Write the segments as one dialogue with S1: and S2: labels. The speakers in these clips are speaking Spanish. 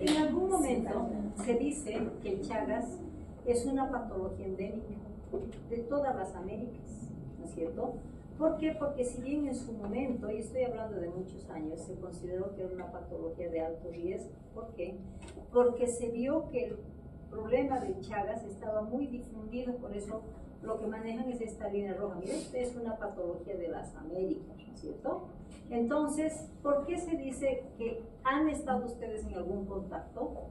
S1: En algún momento se dice que el Chagas es una patología endémica de todas las Américas, ¿no es cierto? ¿Por qué? Porque si bien en su momento, y estoy hablando de muchos años, se consideró que era una patología de alto riesgo. ¿Por qué? Porque se vio que el problema del Chagas estaba muy difundido, por eso lo que manejan es esta línea roja. Mira, esta es una patología de las Américas, ¿no es cierto? Entonces, ¿por qué se dice que han estado ustedes en algún contacto?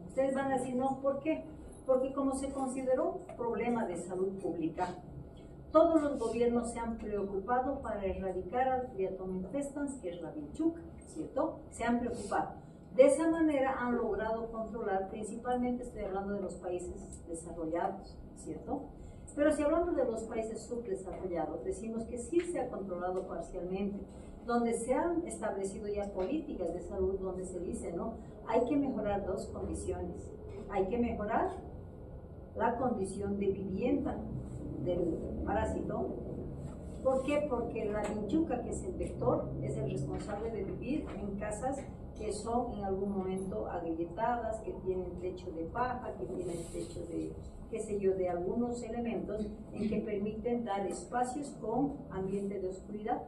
S1: Ustedes van a decir, no, ¿por qué? Porque como se consideró un problema de salud pública, todos los gobiernos se han preocupado para erradicar al Triatom infestans, que es la vinchuca, ¿cierto? Se han preocupado. De esa manera han logrado controlar, principalmente estoy hablando de los países desarrollados, ¿cierto? Pero si hablamos de los países subdesarrollados, decimos que sí se ha controlado parcialmente, donde se han establecido ya políticas de salud, donde se dice, ¿no? Hay que mejorar dos condiciones. Hay que mejorar la condición de vivienda del parásito. ¿Por qué? Porque la vinchuca, que es el vector, es el responsable de vivir en casas que son en algún momento agrietadas, que tienen techo de paja, que tienen techo de, qué sé yo, de algunos elementos en que permiten dar espacios con ambiente de oscuridad.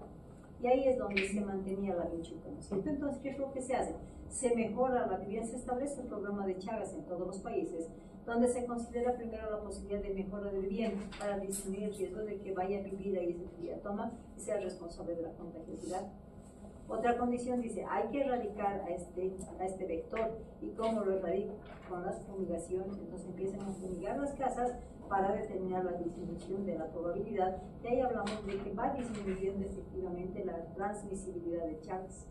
S1: Y ahí es donde se mantenía la vinchuca, ¿no es cierto? Entonces, ¿qué es lo que se hace? Se mejora la vivienda, se establece el programa de Chagas en todos los países, donde se considera primero la posibilidad de mejora de vivienda para disminuir el riesgo de que vaya a vivir ahí ese triatoma y sea responsable de la contagiosidad. Otra condición dice, hay que erradicar a este vector. ¿Y cómo lo erradica? Con las fumigaciones. Entonces empiezan a fumigar las casas para determinar la disminución de la probabilidad. Y ahí hablamos de que va disminuyendo efectivamente la transmisibilidad de Chagas.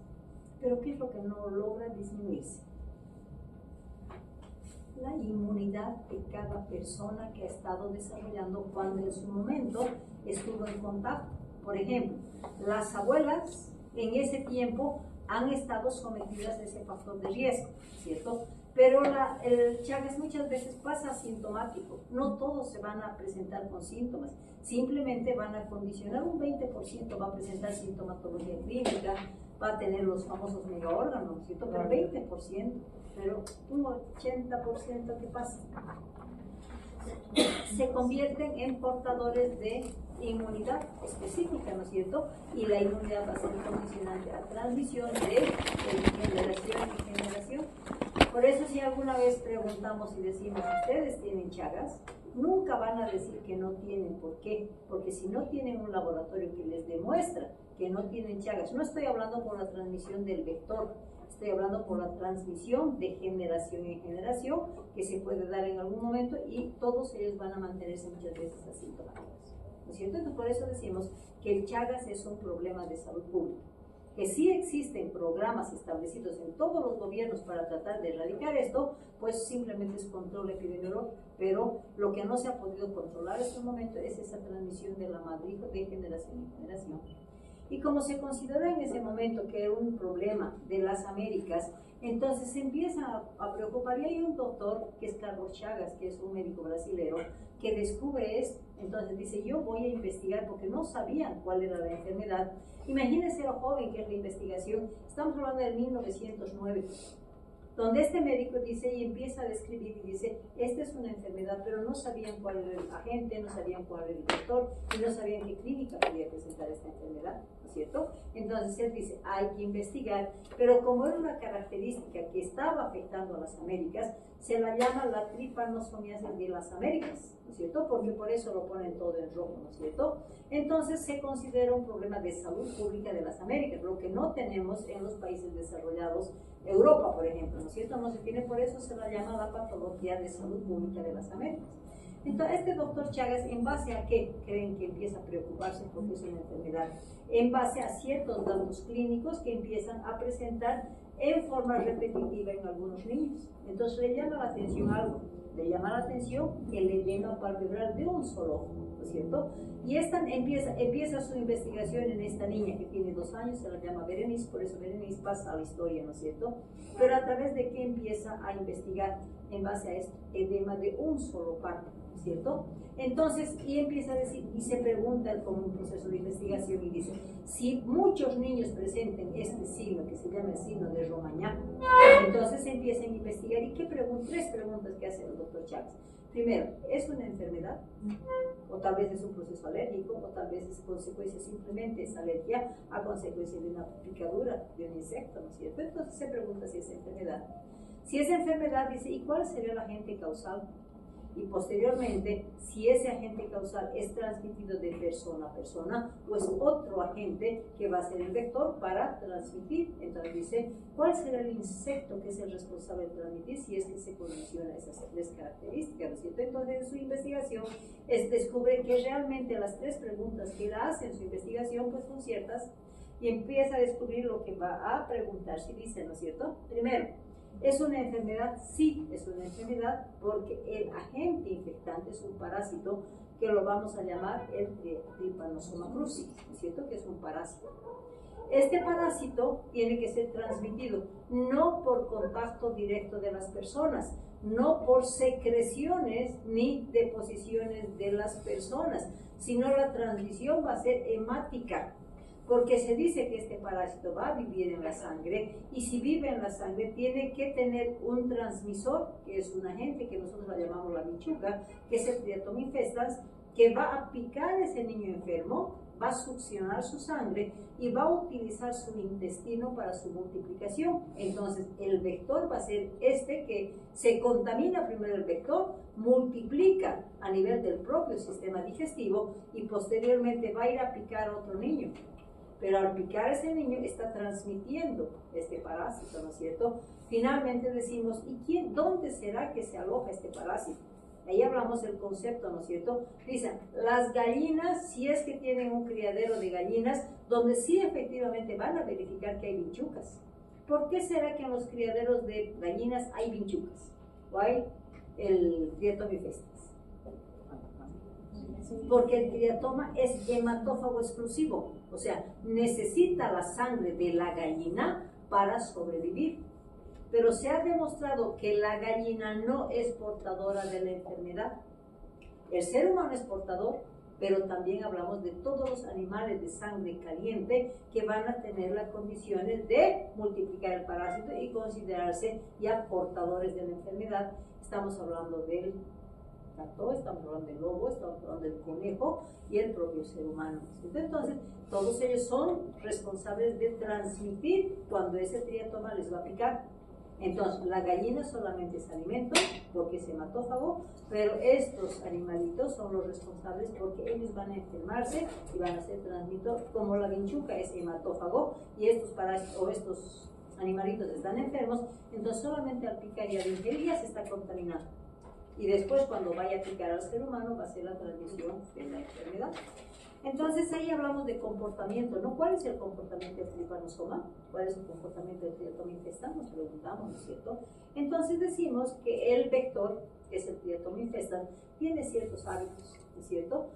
S1: Pero ¿qué es lo que no logra disminuirse? La inmunidad de cada persona que ha estado desarrollando cuando en su momento estuvo en contacto. Por ejemplo, las abuelas en ese tiempo han estado sometidas a ese factor de riesgo, ¿cierto? Pero el Chagas muchas veces pasa asintomático, no todos se van a presentar con síntomas, simplemente van a condicionar, un 20% va a presentar sintomatología clínica, va a tener los famosos megaórganos, ¿cierto? Pero 20%, pero un 80% ¿qué pasa? Se convierten en portadores de inmunidad específica, ¿no es cierto? Y la inmunidad va a ser condicionante a transmisión de generación en generación. Por eso si alguna vez preguntamos y decimos, ¿ustedes tienen Chagas? Nunca van a decir que no tienen. ¿Por qué? Porque si no tienen un laboratorio que les demuestra que no tienen Chagas, no estoy hablando por la transmisión del vector, estoy hablando por la transmisión de generación en generación que se puede dar en algún momento y todos ellos van a mantenerse muchas veces asintomáticos, ¿no es cierto? Entonces por eso decimos que el Chagas es un problema de salud pública, que sí existen programas establecidos en todos los gobiernos para tratar de erradicar esto, pues simplemente es control epidemiológico, pero lo que no se ha podido controlar en este momento es esa transmisión de la matriz de generación en generación. Y como se consideró en ese momento que era un problema de las Américas, entonces se empieza a preocupar. Y hay un doctor, que es Carlos Chagas, que es un médico brasilero, que descubre esto. Entonces dice, yo voy a investigar, porque no sabían cuál era la enfermedad. Imagínense lo joven que es la investigación. Estamos hablando del 1909. Donde este médico dice y empieza a describir y dice, esta es una enfermedad, pero no sabían cuál era el agente, no sabían cuál era el doctor y no sabían qué clínica podía presentar esta enfermedad, ¿no es cierto? Entonces él dice, hay que investigar, pero como era una característica que estaba afectando a las Américas, se la llama la tripanosomiasis de las Américas, ¿no es cierto? Porque por eso lo ponen todo en rojo, ¿no es cierto? Entonces se considera un problema de salud pública de las Américas, lo que no tenemos en los países desarrollados. Europa, por ejemplo, ¿no es cierto? No se tiene, por eso se la llama la patología de salud pública de las Américas. Entonces, este doctor Chagas, ¿en base a qué creen que empieza a preocuparse porque es una enfermedad? En base a ciertos datos clínicos que empiezan a presentar en forma repetitiva en algunos niños. Entonces, le llama la atención algo, le llama la atención el edema palpebral de un solo ojo, ¿no es cierto? Y esta empieza su investigación en esta niña que tiene 2 años, se la llama Berenice, por eso Berenice pasa a la historia, ¿no es cierto? Pero a través de qué empieza a investigar en base a esto, edema de un solo párpado, ¿no es cierto? Entonces, y empieza a decir, y se pregunta como un proceso de investigación y dice, si muchos niños presenten este signo que se se llama el signo de Romagnac. Entonces empiezan a investigar y tres preguntas que hace el doctor Chávez. Primero, ¿es una enfermedad? O tal vez es un proceso alérgico, o tal vez es consecuencia, simplemente es alergia a consecuencia de una picadura de un insecto, ¿no es cierto? Entonces se pregunta si es enfermedad. Si es enfermedad, dice, ¿y cuál sería el agente causal? Y posteriormente, si ese agente causal es transmitido de persona a persona, o es otro agente que va a ser el vector para transmitir. Entonces dice, ¿cuál será el insecto que es el responsable de transmitir si es que se condiciona esas tres características, ¿no es cierto? Entonces en su investigación descubre que realmente las tres preguntas que él hace en su investigación pues son ciertas, y empieza a descubrir lo que va a preguntar si dice, ¿no es cierto? Primero, ¿es una enfermedad? Sí, es una enfermedad porque el agente infectante es un parásito que lo vamos a llamar el Trypanosoma cruzi, ¿no es cierto? Que es un parásito. Este parásito tiene que ser transmitido no por contacto directo de las personas, no por secreciones ni deposiciones de las personas, sino la transmisión va a ser hemática. Porque se dice que este parásito va a vivir en la sangre, y si vive en la sangre tiene que tener un transmisor, que es un agente que nosotros la llamamos la vinchuca, que es el Triatom infestans, que va a picar a ese niño enfermo, va a succionar su sangre y va a utilizar su intestino para su multiplicación. Entonces el vector va a ser este, que se contamina primero el vector, multiplica a nivel del propio sistema digestivo y posteriormente va a ir a picar a otro niño. Pero al picar a ese niño está transmitiendo este parásito, ¿no es cierto? Finalmente decimos, ¿y dónde será que se aloja este parásito? Ahí hablamos del concepto, ¿no es cierto? Dicen, las gallinas, si es que tienen un criadero de gallinas, donde sí efectivamente van a verificar que hay vinchucas. ¿Por qué será que en los criaderos de gallinas hay vinchucas? ¿O hay el Triatom infestans? Porque el triatoma es hematófago exclusivo, o sea, necesita la sangre de la gallina para sobrevivir. Pero se ha demostrado que la gallina no es portadora de la enfermedad. El ser humano es portador, pero también hablamos de todos los animales de sangre caliente que van a tener las condiciones de multiplicar el parásito y considerarse ya portadores de la enfermedad. Estamos hablando del gato, estamos hablando del lobo, estamos hablando del conejo y el propio ser humano. Entonces, todos ellos son responsables de transmitir cuando ese triatoma les va a picar. Entonces, la gallina solamente es alimento porque es hematófago, pero estos animalitos son los responsables porque ellos van a enfermarse y van a ser transmitidores. Como la vinchuca es hematófago y estos parásitos o estos animalitos están enfermos, entonces solamente al picar y al ingerir ya se está contaminando. Y después, cuando vaya a picar al ser humano, va a ser la transmisión de la enfermedad. Entonces ahí hablamos de comportamiento, ¿no? ¿Cuál es el comportamiento del Trypanosoma? ¿Cuál es el comportamiento del Triatom infestans? Nos preguntamos, ¿no es cierto? Entonces decimos que el vector, que es el Triatom infestans, tiene ciertos hábitos, ¿no es cierto?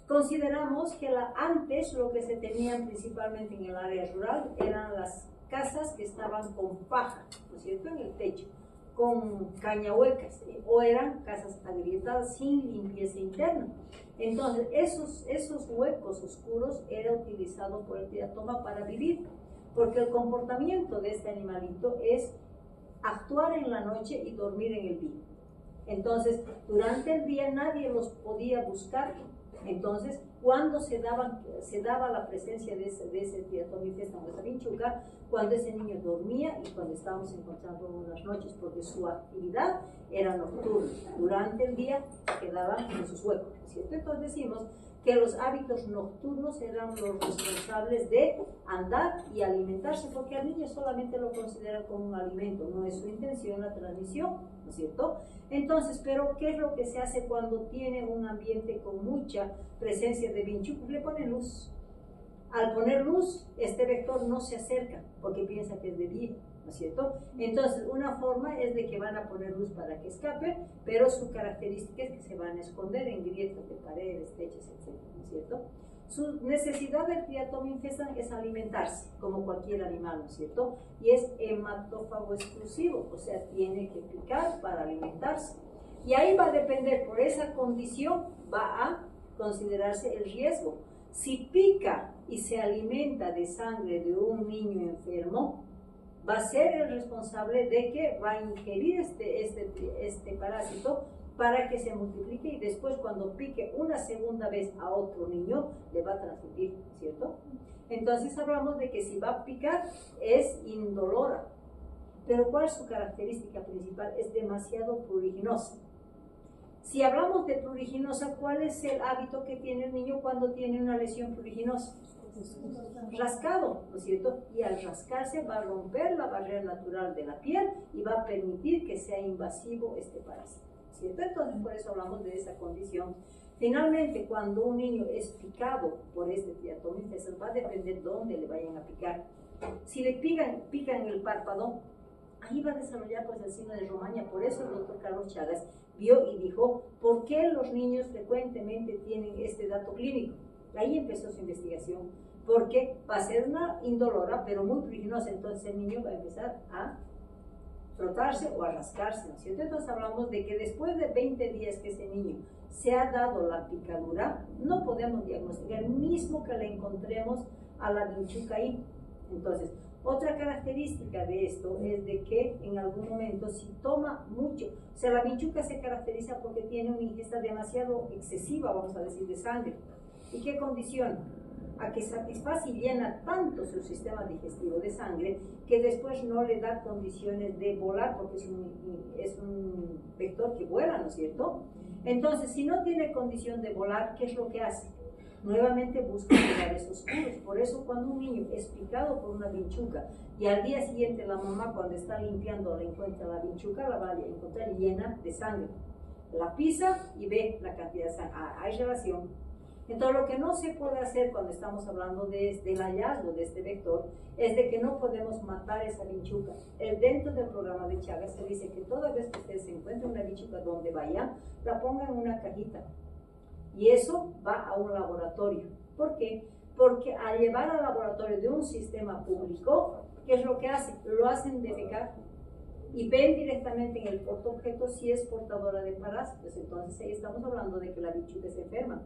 S1: Consideramos que antes lo que se tenían principalmente en el área rural eran las casas que estaban con paja, ¿no es cierto?, en el techo, con cañahuecas, o eran casas agrietadas sin limpieza interna. Entonces esos huecos oscuros era utilizado por el triatoma para vivir, porque el comportamiento de este animalito es actuar en la noche y dormir en el día. Entonces durante el día nadie los podía buscar. Entonces, cuando se daba la presencia de ese Triatom infestans o esa vinchuca, cuando ese niño dormía y cuando estábamos encontrando en las noches, porque su actividad era nocturna. Durante el día quedaban en sus huecos, ¿cierto? Entonces decimos que los hábitos nocturnos eran los responsables de andar y alimentarse, porque al niño solamente lo consideran como un alimento, no es su intención la transmisión, ¿no es cierto? Entonces, pero ¿qué es lo que se hace cuando tiene un ambiente con mucha presencia de vinchucos? Le ponen luz. Al poner luz, este vector no se acerca porque piensa que es de día, ¿no es cierto? Entonces, una forma es de que van a poner luz para que escape, pero su característica es que se van a esconder en grietas de paredes, techos, etc., ¿no es cierto? Su necesidad del Triatom infestans es alimentarse, como cualquier animal, ¿no es cierto? Y es hematófago exclusivo, o sea, tiene que picar para alimentarse. Y ahí va a depender, por esa condición, va a considerarse el riesgo. Si pica y se alimenta de sangre de un niño enfermo, va a ser el responsable de que va a ingerir este parásito para que se multiplique y después cuando pique una segunda vez a otro niño le va a transmitir, ¿cierto? Entonces hablamos de que si va a picar es indolora, pero ¿cuál es su característica principal? Es demasiado pruriginosa. Si hablamos de pruriginosa, ¿cuál es el hábito que tiene el niño cuando tiene una lesión pruriginosa? Rascado, ¿no es cierto? Y al rascarse va a romper la barrera natural de la piel y va a permitir que sea invasivo este parásito, ¿cierto? Entonces por eso hablamos de esa condición. Finalmente, cuando un niño es picado por este triatomífesis, va a depender dónde le vayan a picar. Si le pican el párpado, ahí va a desarrollar pues el signo de Romaña. Por eso el doctor Carlos Chagas vio y dijo, ¿por qué los niños frecuentemente tienen este dato clínico? Ahí empezó su investigación, porque va a ser una indolora, pero muy pruriginosa, entonces el niño va a empezar a frotarse o a rascarse, ¿no es cierto? Entonces hablamos de que después de 20 días que ese niño se ha dado la picadura, no podemos diagnosticar, mismo que le encontremos a la vinchuca ahí. Entonces, otra característica de esto es de que en algún momento si toma mucho, o sea, la vinchuca se caracteriza porque tiene una ingesta demasiado excesiva, vamos a decir, de sangre. ¿Y qué condición? A que satisface y llena tanto su sistema digestivo de sangre que después no le da condiciones de volar, porque es un vector que vuela, ¿no es cierto? Entonces, si no tiene condición de volar, ¿qué es lo que hace? Nuevamente busca lugares oscuros. Por eso cuando un niño es picado por una vinchuca y al día siguiente la mamá cuando está limpiando le encuentra la vinchuca, la va a encontrar llena de sangre. La pisa y ve la cantidad de sangre. Hay relación. Entonces lo que no se puede hacer cuando estamos hablando del hallazgo de este vector es de que no podemos matar esa vinchuca. Dentro del programa de Chagas se dice que toda vez que usted se encuentre una vinchuca donde vaya, la ponga en una cajita. Y eso va a un laboratorio. ¿Por qué? Porque al llevar al laboratorio de un sistema público, ¿qué es lo que hacen? Lo hacen defecar y ven directamente en el portaobjeto si es portadora de parásitos. Entonces ahí estamos hablando de que la vinchuca se enferma.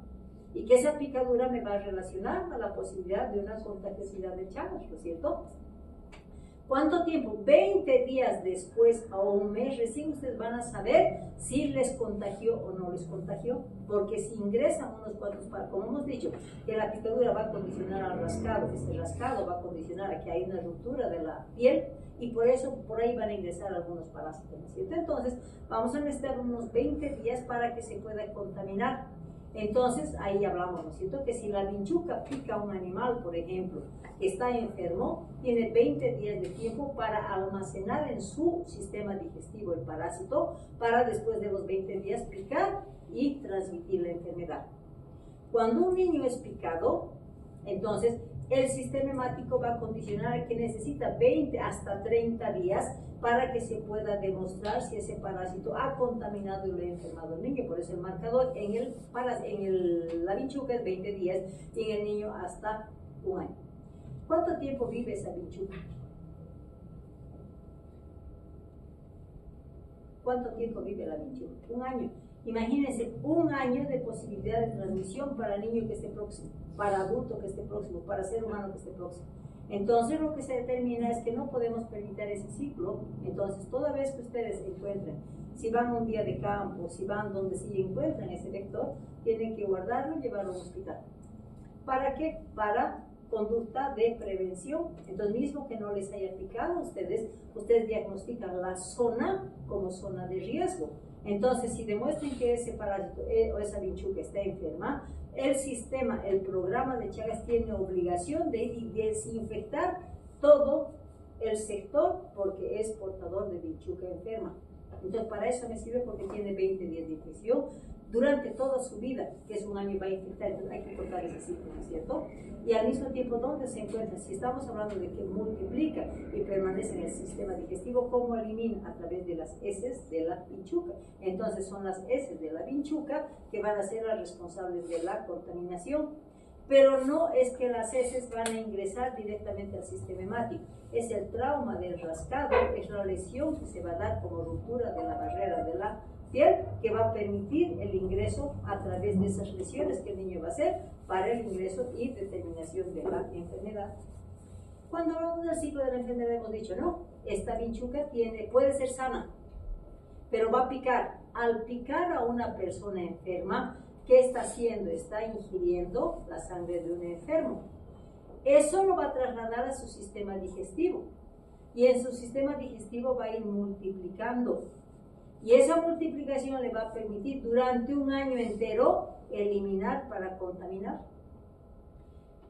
S1: Y que esa picadura me va a relacionar a la posibilidad de una contagiosidad de Chagas, ¿no es cierto? ¿Cuánto tiempo? 20 días después o un mes recién ustedes van a saber si les contagió o no les contagió, porque si ingresan unos cuantos, como hemos dicho, que la picadura va a condicionar al rascado, ese rascado va a condicionar a que hay una ruptura de la piel y por eso por ahí van a ingresar algunos parásitos, ¿no es cierto? Entonces vamos a necesitar unos 20 días para que se pueda contaminar. Entonces, ahí hablamos, ¿no es cierto? Que si la vinchuca pica a un animal, por ejemplo, que está enfermo, tiene 20 días de tiempo para almacenar en su sistema digestivo el parásito, para después de los 20 días picar y transmitir la enfermedad. Cuando un niño es picado, entonces el sistema hemático va a condicionar a que necesita 20 hasta 30 días para que se pueda demostrar si ese parásito ha contaminado y lo ha enfermado al niño. Por eso el marcador la vinchuca es 20 días y en el niño hasta un año. ¿Cuánto tiempo vive esa vinchuca? ¿Cuánto tiempo vive la vinchuca? Un año. Imagínense, un año de posibilidad de transmisión para el niño que esté próximo, para adulto que esté próximo, para ser humano que esté próximo. Entonces lo que se determina es que no podemos permitir ese ciclo. Entonces toda vez que ustedes encuentren, si van un día de campo, si van donde sí encuentran ese vector, tienen que guardarlo y llevarlo a un hospital. ¿Para qué? Para conducta de prevención. Entonces mismo que no les haya picado, ustedes diagnostican la zona como zona de riesgo. Entonces si demuestran que ese parásito o esa vinchuca está enferma, el sistema, el programa de Chagas tiene obligación de desinfectar todo el sector porque es portador de vinchuca enferma. Entonces para eso me sirve porque tiene 20 días de infección durante toda su vida, que es un año y va a infectar, entonces hay que cortar ese ciclo, ¿no es cierto? Y al mismo tiempo, ¿dónde se encuentra? Si estamos hablando de que multiplica y permanece en el sistema digestivo, ¿cómo elimina? A través de las heces de la vinchuca. Entonces son las heces de la vinchuca que van a ser las responsables de la contaminación. Pero no es que las heces van a ingresar directamente al sistema hemático, es el trauma del rascado, es la lesión que se va a dar como ruptura de la barrera de la piel que va a permitir el ingreso a través de esas lesiones que el niño va a hacer para el ingreso y determinación de la enfermedad. Cuando hablamos del ciclo de la enfermedad hemos dicho, no, esta vinchuca puede ser sana, pero va a picar. Al picar a una persona enferma, ¿qué está haciendo? Está ingiriendo la sangre de un enfermo. Eso lo va a trasladar a su sistema digestivo y en su sistema digestivo va a ir multiplicando. Y esa multiplicación le va a permitir durante un año entero eliminar para contaminar.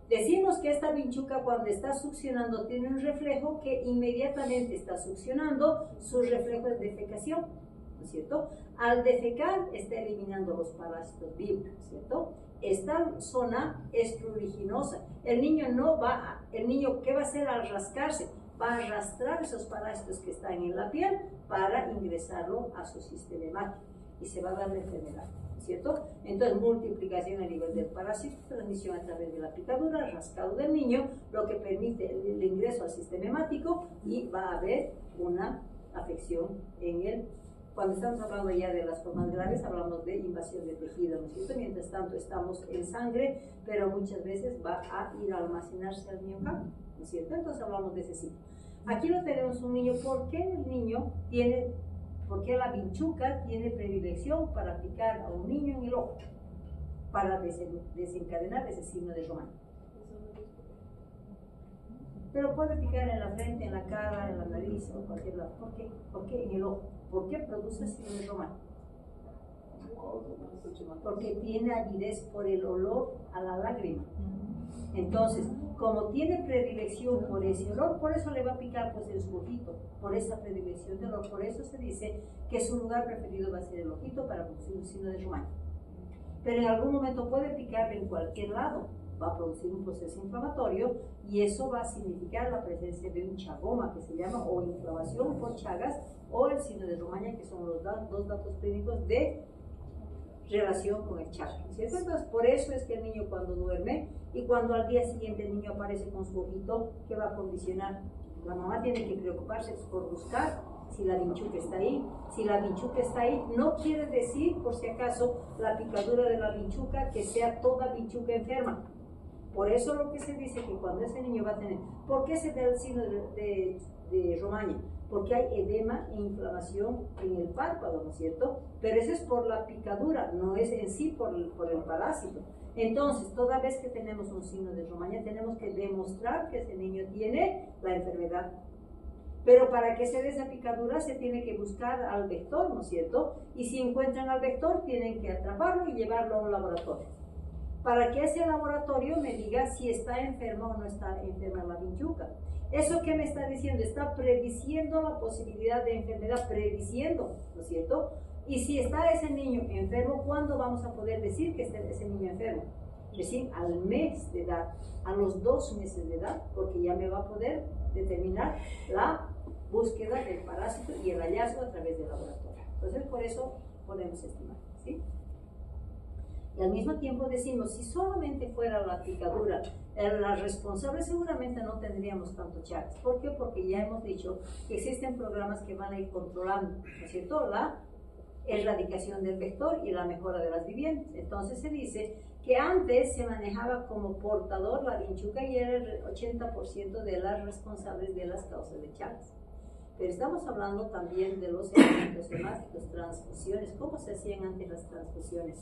S1: Decimos que esta vinchuca cuando está succionando tiene un reflejo que inmediatamente está succionando sus reflejos de defecación, ¿no es cierto? Al defecar está eliminando los parásitos vivos, ¿no es cierto? Esta zona es pruriginosa. El niño ¿qué va a hacer al rascarse? Va a arrastrar esos parásitos que están en la piel para ingresarlo a su sistema hemático y se va a dar la enfermedad, ¿cierto? Entonces, multiplicación a nivel del parásito, transmisión a través de la picadura, rascado del niño, lo que permite el ingreso al sistema hemático y va a haber una afección en él. Cuando estamos hablando ya de las formas graves, hablamos de invasión de tejido, ¿no es cierto? Mientras tanto, estamos en sangre, pero muchas veces va a ir a almacenarse al miocardio, ¿no es cierto? Entonces, hablamos de ese ciclo. Aquí lo tenemos un niño. ¿Por qué la vinchuca tiene predilección para picar a un niño en el ojo? Para desencadenar ese signo de Román. Pero puede picar en la frente, en la cara, en la nariz o en cualquier lado. ¿Por qué? ¿Por qué en el ojo? ¿Por qué produce signo de Román? Porque tiene avidez por el olor a la lágrima. Entonces, como tiene predilección por ese olor, por eso le va a picar pues el su ojito, por esa predilección de olor. Por eso se dice que su lugar preferido va a ser el ojito para producir un signo de Román. Pero en algún momento puede picarle en cualquier lado, va a producir un proceso inflamatorio y eso va a significar la presencia de un chagoma que se llama o inflamación por chagas o el signo de Romaña, que son los dos datos clínicos de relación con el chaga, ¿cierto? Entonces, por eso es que el niño cuando duerme y cuando al día siguiente el niño aparece con su ojito, ¿qué va a condicionar? La mamá tiene que preocuparse por buscar si la vinchuca está ahí. Si la vinchuca está ahí, no quiere decir, por si acaso, la picadura de la vinchuca que sea toda vinchuca enferma. Por eso lo que se dice que cuando ese niño va a tener, ¿por qué se da el signo de Romaña? Porque hay edema e inflamación en el párpado, ¿no es cierto? Pero eso es por la picadura, no es en sí por el parásito. Entonces, toda vez que tenemos un signo de Romaña, tenemos que demostrar que ese niño tiene la enfermedad. Pero para que se dé esa picadura se tiene que buscar al vector, ¿no es cierto? Y si encuentran al vector, tienen que atraparlo y llevarlo a un laboratorio. Para que ese laboratorio me diga si está enferma o no está enferma la vinchuca. ¿Eso qué me está diciendo? Está prediciendo la posibilidad de enfermedad, prediciendo, ¿no es cierto? Y si está ese niño enfermo, ¿cuándo vamos a poder decir que está ese niño enfermo? Es decir, al mes de edad, a los 2 meses de edad, porque ya me va a poder determinar la búsqueda del parásito y el hallazgo a través del laboratorio. Entonces, por eso podemos estimar, ¿sí? Y al mismo tiempo decimos, si solamente fuera la picadura la responsable, seguramente no tendríamos tanto chagas. ¿Por qué? Porque ya hemos dicho que existen programas que van a ir controlando, ¿no es cierto?, la erradicación del vector y la mejora de las viviendas. Entonces se dice que antes se manejaba como portador la vinchuca y era el 80% de las responsables de las causas de chagas. Pero estamos hablando también de los elementos hemáticos, transfusiones. ¿Cómo se hacían antes las transfusiones?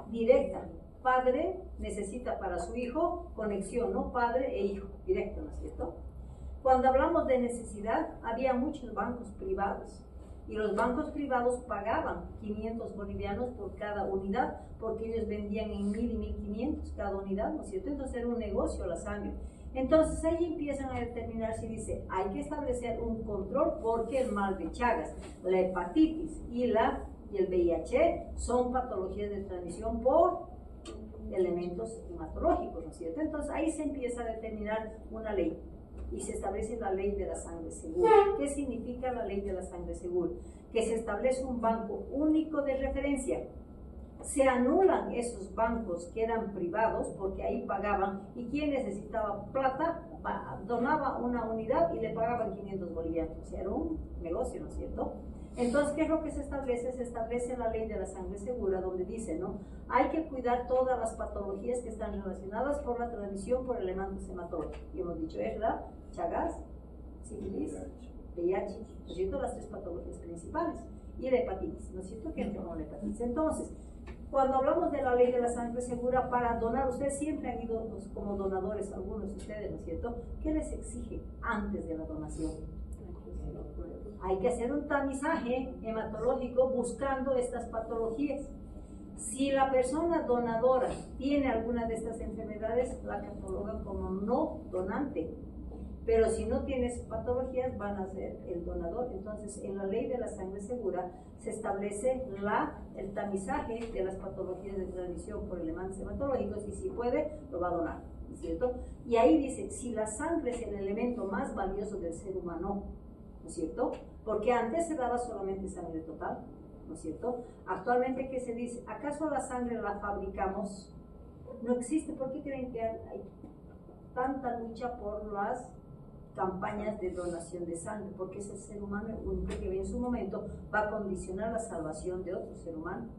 S1: Directa. Padre necesita para su hijo conexión, ¿no? Padre e hijo, directo, ¿no es cierto? Cuando hablamos de necesidad, había muchos bancos privados y los bancos privados pagaban 500 bolivianos por cada unidad porque ellos vendían en 1000 y 1500 cada unidad, ¿no es cierto? Entonces era un negocio la sangre. Entonces ahí empiezan a determinar si dice, hay que establecer un control porque el mal de Chagas, la hepatitis y el VIH son patologías de transmisión por elementos hematológicos, ¿no es cierto? Entonces ahí se empieza a determinar una ley y se establece la ley de la sangre segura. ¿Qué significa la ley de la sangre segura? Que se establece un banco único de referencia. Se anulan esos bancos que eran privados porque ahí pagaban y quien necesitaba plata donaba una unidad y le pagaban 500 bolivianos. O sea, era un negocio, ¿no es cierto? Entonces, ¿qué es lo que se establece? Se establece la ley de la sangre segura, donde dice, ¿no? Hay que cuidar todas las patologías que están relacionadas por la transmisión por elementos hematológicos. Y hemos dicho, es la Chagas, sífilis, VIH, ¿no es cierto? Las tres patologías principales. Y la hepatitis, ¿no es cierto? Que entra con la hepatitis. Entonces, cuando hablamos de la ley de la sangre segura para donar, ustedes siempre han ido como donadores, algunos de ustedes, ¿no es cierto? ¿Qué les exige antes de la donación? Hay que hacer un tamizaje hematológico buscando estas patologías. Si la persona donadora tiene alguna de estas enfermedades, la catalogan como no donante. Pero si no tienes patologías, van a ser el donador. Entonces, en la ley de la sangre segura se establece el tamizaje de las patologías de transmisión por elementos hematológicos y si puede, lo va a donar, ¿no es cierto? Y ahí dice, si la sangre es el elemento más valioso del ser humano, ¿no es cierto? Porque antes se daba solamente sangre total, ¿no es cierto? Actualmente, ¿qué se dice? ¿Acaso la sangre la fabricamos? No existe. ¿Por qué creen que hay tanta lucha por las campañas de donación de sangre? Porque es el ser humano el único que en su momento va a condicionar la salvación de otro ser humano.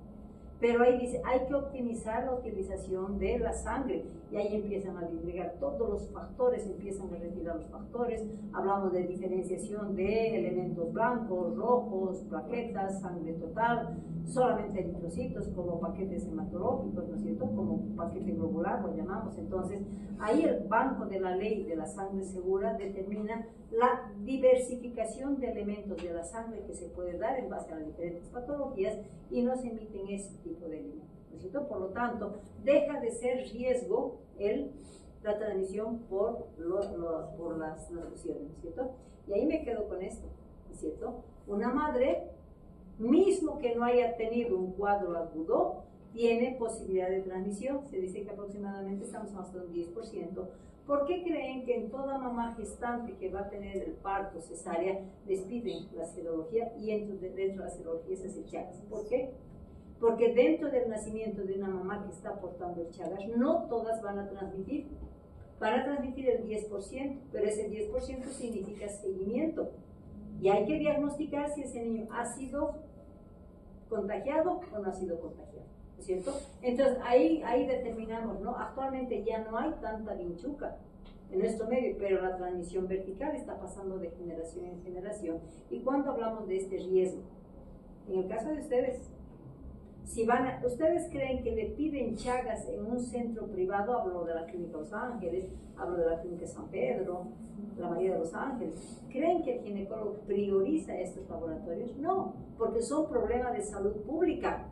S1: Pero ahí dice, hay que optimizar la utilización de la sangre y ahí empiezan a disgregar todos los factores, empiezan a retirar los factores. Hablamos de diferenciación de elementos blancos, rojos, plaquetas, sangre total, solamente eritrocitos como paquetes hematológicos, ¿no es cierto? Como paquete globular lo llamamos. Entonces, ahí el banco de la ley de la sangre segura determina la diversificación de elementos de la sangre que se puede dar en base a las diferentes patologías y no se emiten ese tipo de elementos, ¿no es cierto? Por lo tanto, deja de ser riesgo la transmisión por las transfusiones, ¿no es cierto? Y ahí me quedo con esto, ¿no es cierto? Una madre, mismo que no haya tenido un cuadro agudo, tiene posibilidad de transmisión. Se dice que aproximadamente estamos hasta un 10%. ¿Por qué creen que en toda mamá gestante que va a tener el parto cesárea les piden la serología y dentro de la serología se hace Chagas? ¿Por qué? Porque dentro del nacimiento de una mamá que está portando el Chagas, no todas van a transmitir. Van a transmitir el 10%, pero ese 10% significa seguimiento. Y hay que diagnosticar si ese niño ha sido contagiado o no ha sido contagiado, ¿no es cierto? Entonces ahí determinamos, ¿no? Actualmente ya no hay tanta vinchuca en nuestro medio, pero la transmisión vertical está pasando de generación en generación. ¿Y cuándo hablamos de este riesgo? En el caso de ustedes, ¿ustedes creen que le piden Chagas en un centro privado? Hablo de la Clínica Los Ángeles, hablo de la Clínica San Pedro, la María de los Ángeles. ¿Creen que el ginecólogo prioriza estos laboratorios? No, porque son problemas de salud pública.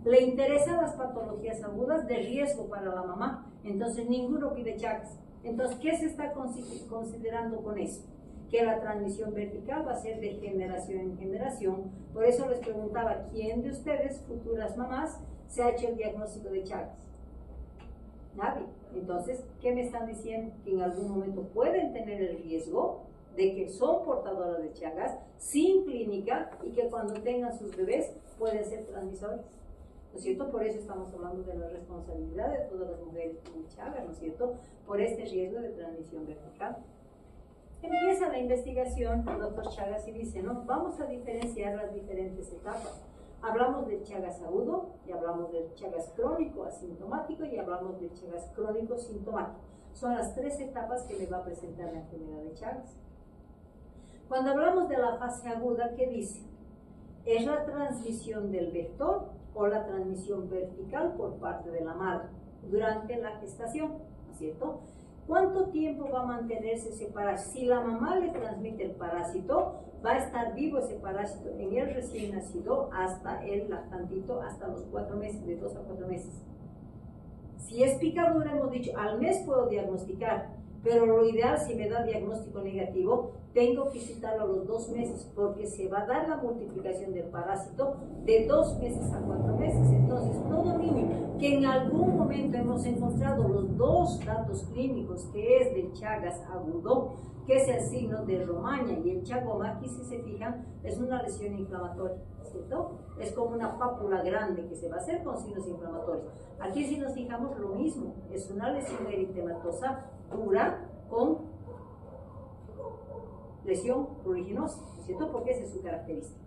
S1: Le interesan las patologías agudas de riesgo para la mamá, entonces ninguno pide Chagas. Entonces, ¿qué se está considerando con eso? Que la transmisión vertical va a ser de generación en generación. Por eso les preguntaba, ¿quién de ustedes, futuras mamás, se ha hecho el diagnóstico de Chagas? Nadie. Entonces, ¿qué me están diciendo? Que en algún momento pueden tener el riesgo de que son portadoras de Chagas sin clínica y que cuando tengan sus bebés pueden ser transmisores, ¿no es cierto? Por eso estamos hablando de la responsabilidad de todas las mujeres con Chagas, ¿no es cierto? Por este riesgo de transmisión vertical. Empieza la investigación, el doctor Chagas, y dice, ¿no? Vamos a diferenciar las diferentes etapas. Hablamos del Chagas agudo, y hablamos del Chagas crónico asintomático, y hablamos del Chagas crónico sintomático. Son las tres etapas que le va a presentar la enfermedad de Chagas. Cuando hablamos de la fase aguda, ¿qué dice? Es la transmisión del vector o la transmisión vertical por parte de la madre durante la gestación, ¿no es cierto? ¿Cuánto tiempo va a mantenerse ese parásito? Si la mamá le transmite el parásito, va a estar vivo ese parásito en el recién nacido hasta el lactantito, hasta los 4 meses, de 2 a 4 meses. Si es picadura, hemos dicho, al mes puedo diagnosticar, pero lo ideal, si me da diagnóstico negativo, tengo que citarlo a los 2 meses, porque se va a dar la multiplicación del parásito de 2 meses a 4 meses. Entonces, todo niño que en algún momento hemos encontrado los 2 datos clínicos, que es del Chagas agudo, que es el signo de Romaña, y el chagoma, aquí si se fijan, es una lesión inflamatoria, ¿cierto? Es como una pápula grande que se va a hacer con signos inflamatorios. Aquí si nos fijamos lo mismo, es una lesión eritematosa dura con lesión pruriginosa, ¿no es cierto? Porque esa es su característica.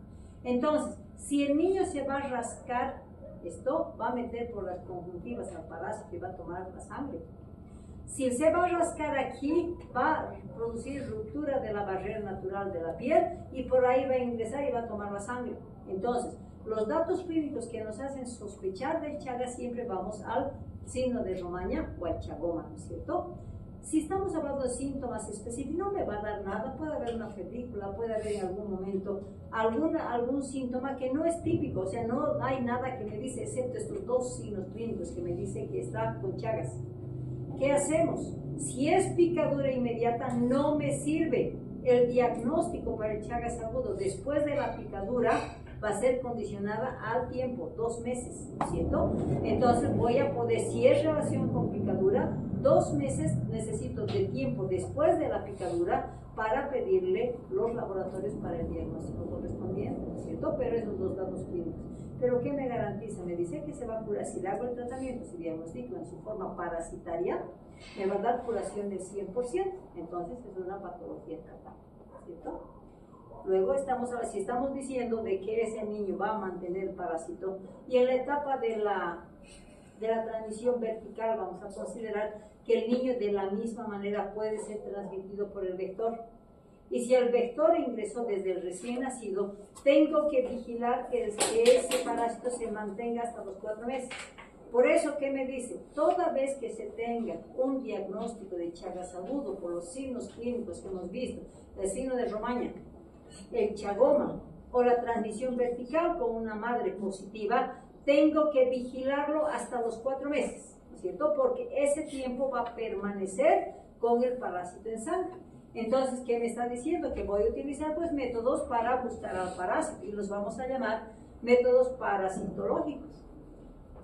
S1: Entonces, si el niño se va a rascar, esto va a meter por las conjuntivas al parásito y va a tomar la sangre. Si se va a rascar aquí, va a producir ruptura de la barrera natural de la piel y por ahí va a ingresar y va a tomar la sangre. Entonces, los datos clínicos que nos hacen sospechar del Chagas siempre vamos al signo de Romaña o al chagoma, ¿no es cierto? Si estamos hablando de síntomas específicos, no me va a dar nada, puede haber una febrícula, puede haber en algún momento algún síntoma que no es típico, o sea, no hay nada que me dice, excepto estos dos signos clínicos que me dicen que está con Chagas. ¿Qué hacemos? Si es picadura inmediata, no me sirve. El diagnóstico para el Chagas agudo después de la picadura va a ser condicionada al tiempo, 2 meses, ¿cierto? Entonces voy a poder, si es relación con picadura, 2 meses necesito de tiempo después de la picadura para pedirle los laboratorios para el diagnóstico correspondiente, ¿cierto? Pero esos 2 datos clínicos. ¿Pero qué me garantiza? Me dice que se va a curar. Si le hago el tratamiento, si diagnostico en su forma parasitaria, me va a dar curación del 100%. Entonces es una patología tratable, ¿cierto? Luego si estamos diciendo de que ese niño va a mantener el parásito y en la etapa de la transmisión vertical vamos a considerar que el niño de la misma manera puede ser transmitido por el vector. Y si el vector ingresó desde el recién nacido, tengo que vigilar que ese parásito se mantenga hasta los 4 meses. Por eso, ¿qué me dice? Toda vez que se tenga un diagnóstico de Chagas agudo por los signos clínicos que hemos visto, el signo de Romaña, el chagoma o la transmisión vertical con una madre positiva, tengo que vigilarlo hasta los 4 meses, ¿no es cierto? Porque ese tiempo va a permanecer con el parásito en sangre. Entonces, ¿qué me está diciendo? Que voy a utilizar pues métodos para buscar al parásito y los vamos a llamar métodos parasitológicos.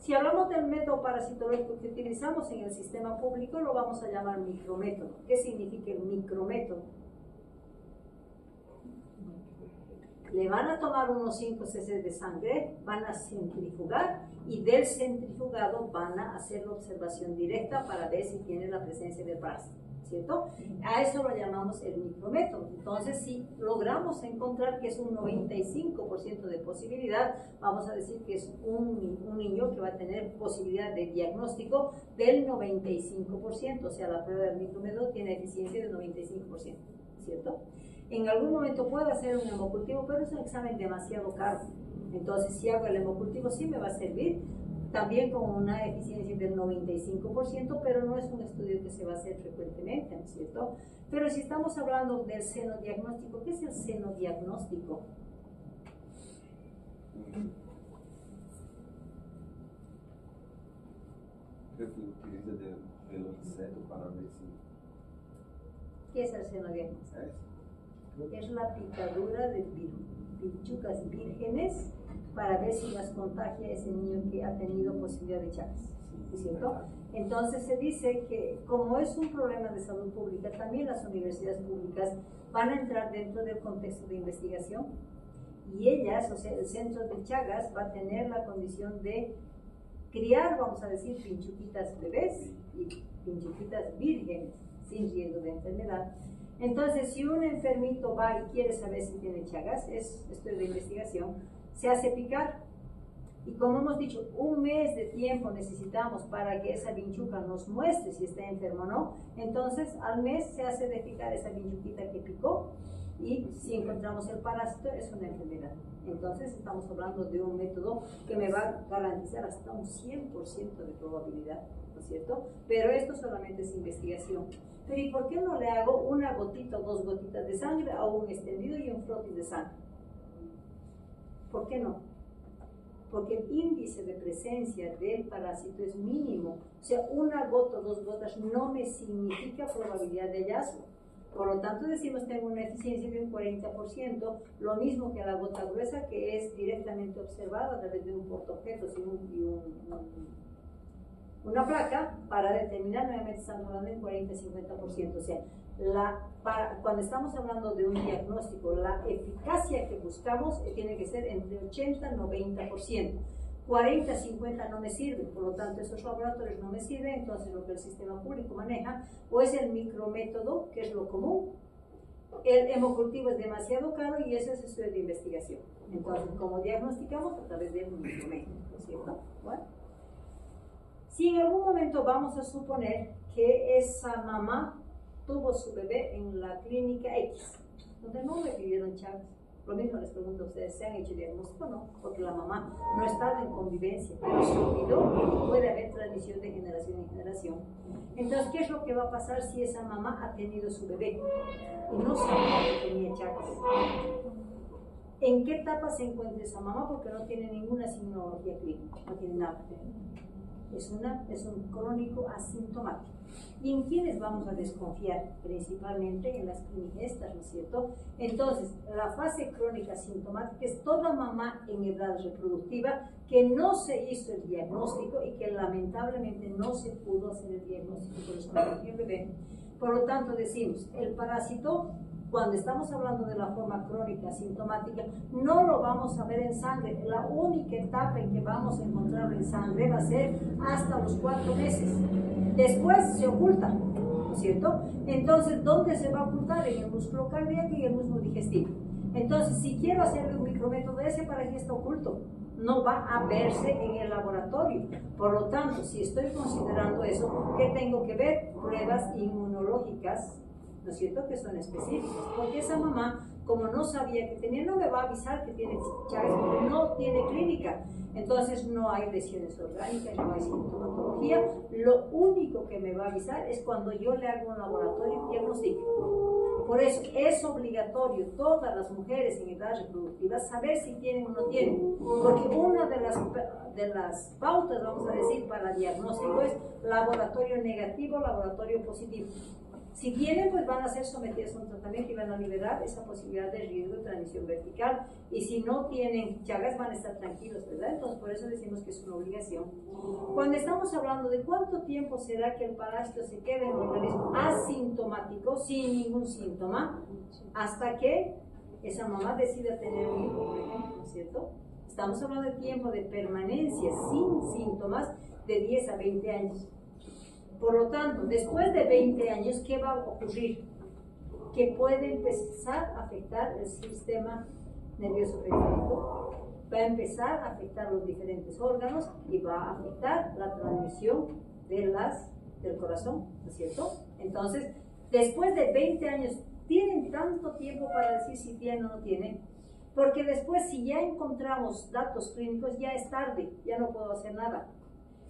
S1: Si hablamos del método parasitológico que utilizamos en el sistema público, lo vamos a llamar micrométodo. ¿Qué significa el micrométodo? Le van a tomar unos 5 cc de sangre, van a centrifugar y del centrifugado van a hacer la observación directa para ver si tiene la presencia del parásito, ¿cierto? A eso lo llamamos el micrométodo. Entonces, si logramos encontrar que es un 95% de posibilidad, vamos a decir que es un niño que va a tener posibilidad de diagnóstico del 95%, o sea, la prueba del micrométodo tiene eficiencia del 95%, ¿cierto? En algún momento puedo hacer un hemocultivo, pero es un examen demasiado caro. Entonces, si hago el hemocultivo, sí me va a servir, también con una eficiencia del 95%, pero no es un estudio que se va a hacer frecuentemente, ¿no es cierto? Pero si estamos hablando del seno diagnóstico, ¿qué es el seno diagnóstico?
S2: Creo que utiliza del inseto para ver si...
S1: ¿Qué es el seno diagnóstico? Es la picadura de pichucas vírgenes para ver si las contagia ese niño que ha tenido posibilidad de Chagas, ¿cierto? Entonces se dice que como es un problema de salud pública, también las universidades públicas van a entrar dentro del contexto de investigación y ellas, o sea, el centro de Chagas va a tener la condición de criar, vamos a decir, pinchuquitas bebés y pinchuquitas vírgenes sin riesgo de enfermedad. Entonces, si un enfermito va y quiere saber si tiene Chagas, es estudio de investigación, se hace picar. Y como hemos dicho, 1 mes de tiempo necesitamos para que esa vinchuca nos muestre si está enfermo o no. Entonces, al mes se hace de picar esa vinchuquita que picó y si encontramos el parásito es una enfermedad. Entonces, estamos hablando de un método que me va a garantizar hasta un 100% de probabilidad, ¿no es cierto? Pero esto solamente es investigación. Pero ¿y por qué no le hago una gotita o 2 gotitas de sangre a un extendido y un frotis de sangre? ¿Por qué no? Porque el índice de presencia del parásito es mínimo. O sea, 1 gota o 2 gotas no me significa probabilidad de hallazgo. Por lo tanto, decimos que tengo una eficiencia de un 40%, lo mismo que la gota gruesa, que es directamente observada a través de un portaobjetos y una placa para determinar, nuevamente estamos hablando en 40-50%. O sea, cuando estamos hablando de un diagnóstico, la eficacia que buscamos tiene que ser entre 80-90%. 40-50 no me sirve, por lo tanto esos laboratorios no me sirven. Entonces lo que el sistema público maneja o es el micrométodo, que es lo común, el hemocultivo es demasiado caro y ese es estudio de investigación. Entonces, ¿cómo diagnosticamos? A través del instrumento, ¿no es cierto? Bueno. Si en algún momento vamos a suponer que esa mamá tuvo su bebé en la clínica X, donde no le pidieron Chagas, lo mismo les pregunto a ustedes, ¿se han hecho diagnóstico o no? Porque la mamá no estaba en convivencia, pero se olvidó que puede haber transmisión de generación en generación. Entonces, ¿qué es lo que va a pasar si esa mamá ha tenido su bebé y no sabía que tenía Chagas? ¿En qué etapa se encuentra esa mamá? Porque no tiene ninguna signología clínica, no tiene nada. Es un crónico asintomático. ¿Y en quiénes vamos a desconfiar? Principalmente en las clínicas, ¿no es cierto? Entonces, la fase crónica asintomática es toda mamá en edad reproductiva que no se hizo el diagnóstico y que lamentablemente no se pudo hacer el diagnóstico por el bebé. Por lo tanto, decimos, el parásito, cuando estamos hablando de la forma crónica asintomática, no lo vamos a ver en sangre. La única etapa en que vamos a encontrarlo en sangre va a ser hasta los 4 meses. Después se oculta, ¿no es cierto? Entonces, ¿dónde se va a ocultar? En el músculo cardíaco y el músculo digestivo. Entonces, si quiero hacerle un micrométodo, ese para que está oculto, no va a verse en el laboratorio. Por lo tanto, si estoy considerando eso, ¿qué tengo que ver? Pruebas inmunológicas, ¿no es cierto?, que son específicas, porque esa mamá, como no sabía que tenía, no me va a avisar que tiene Chagas porque no tiene clínica. Entonces no hay lesiones orgánicas, no hay sintomatología. Lo único que me va a avisar es cuando yo le hago un laboratorio diagnóstico. Por eso es obligatorio todas las mujeres en edad reproductiva saber si tienen o no tienen, porque una de las pautas, vamos a decir, para diagnóstico es laboratorio negativo, laboratorio positivo. Si tienen, pues van a ser sometidos a un tratamiento y van a liberar esa posibilidad de riesgo de transmisión vertical. Y si no tienen Chagas, van a estar tranquilos, ¿verdad? Entonces, por eso decimos que es una obligación. Cuando estamos hablando de cuánto tiempo será que el parásito se quede en el organismo asintomático, sin ningún síntoma, hasta que esa mamá decida tener un hijo, por ejemplo, ¿no es cierto? Estamos hablando de tiempo de permanencia sin síntomas de 10 a 20 años. Por lo tanto, después de 20 años, ¿qué va a ocurrir? Que puede empezar a afectar el sistema nervioso periférico, va a empezar a afectar los diferentes órganos y va a afectar la transmisión del corazón, ¿no es cierto? Entonces, después de 20 años, ¿tienen tanto tiempo para decir si tienen o no tienen? Porque después, si ya encontramos datos clínicos, ya es tarde, ya no puedo hacer nada.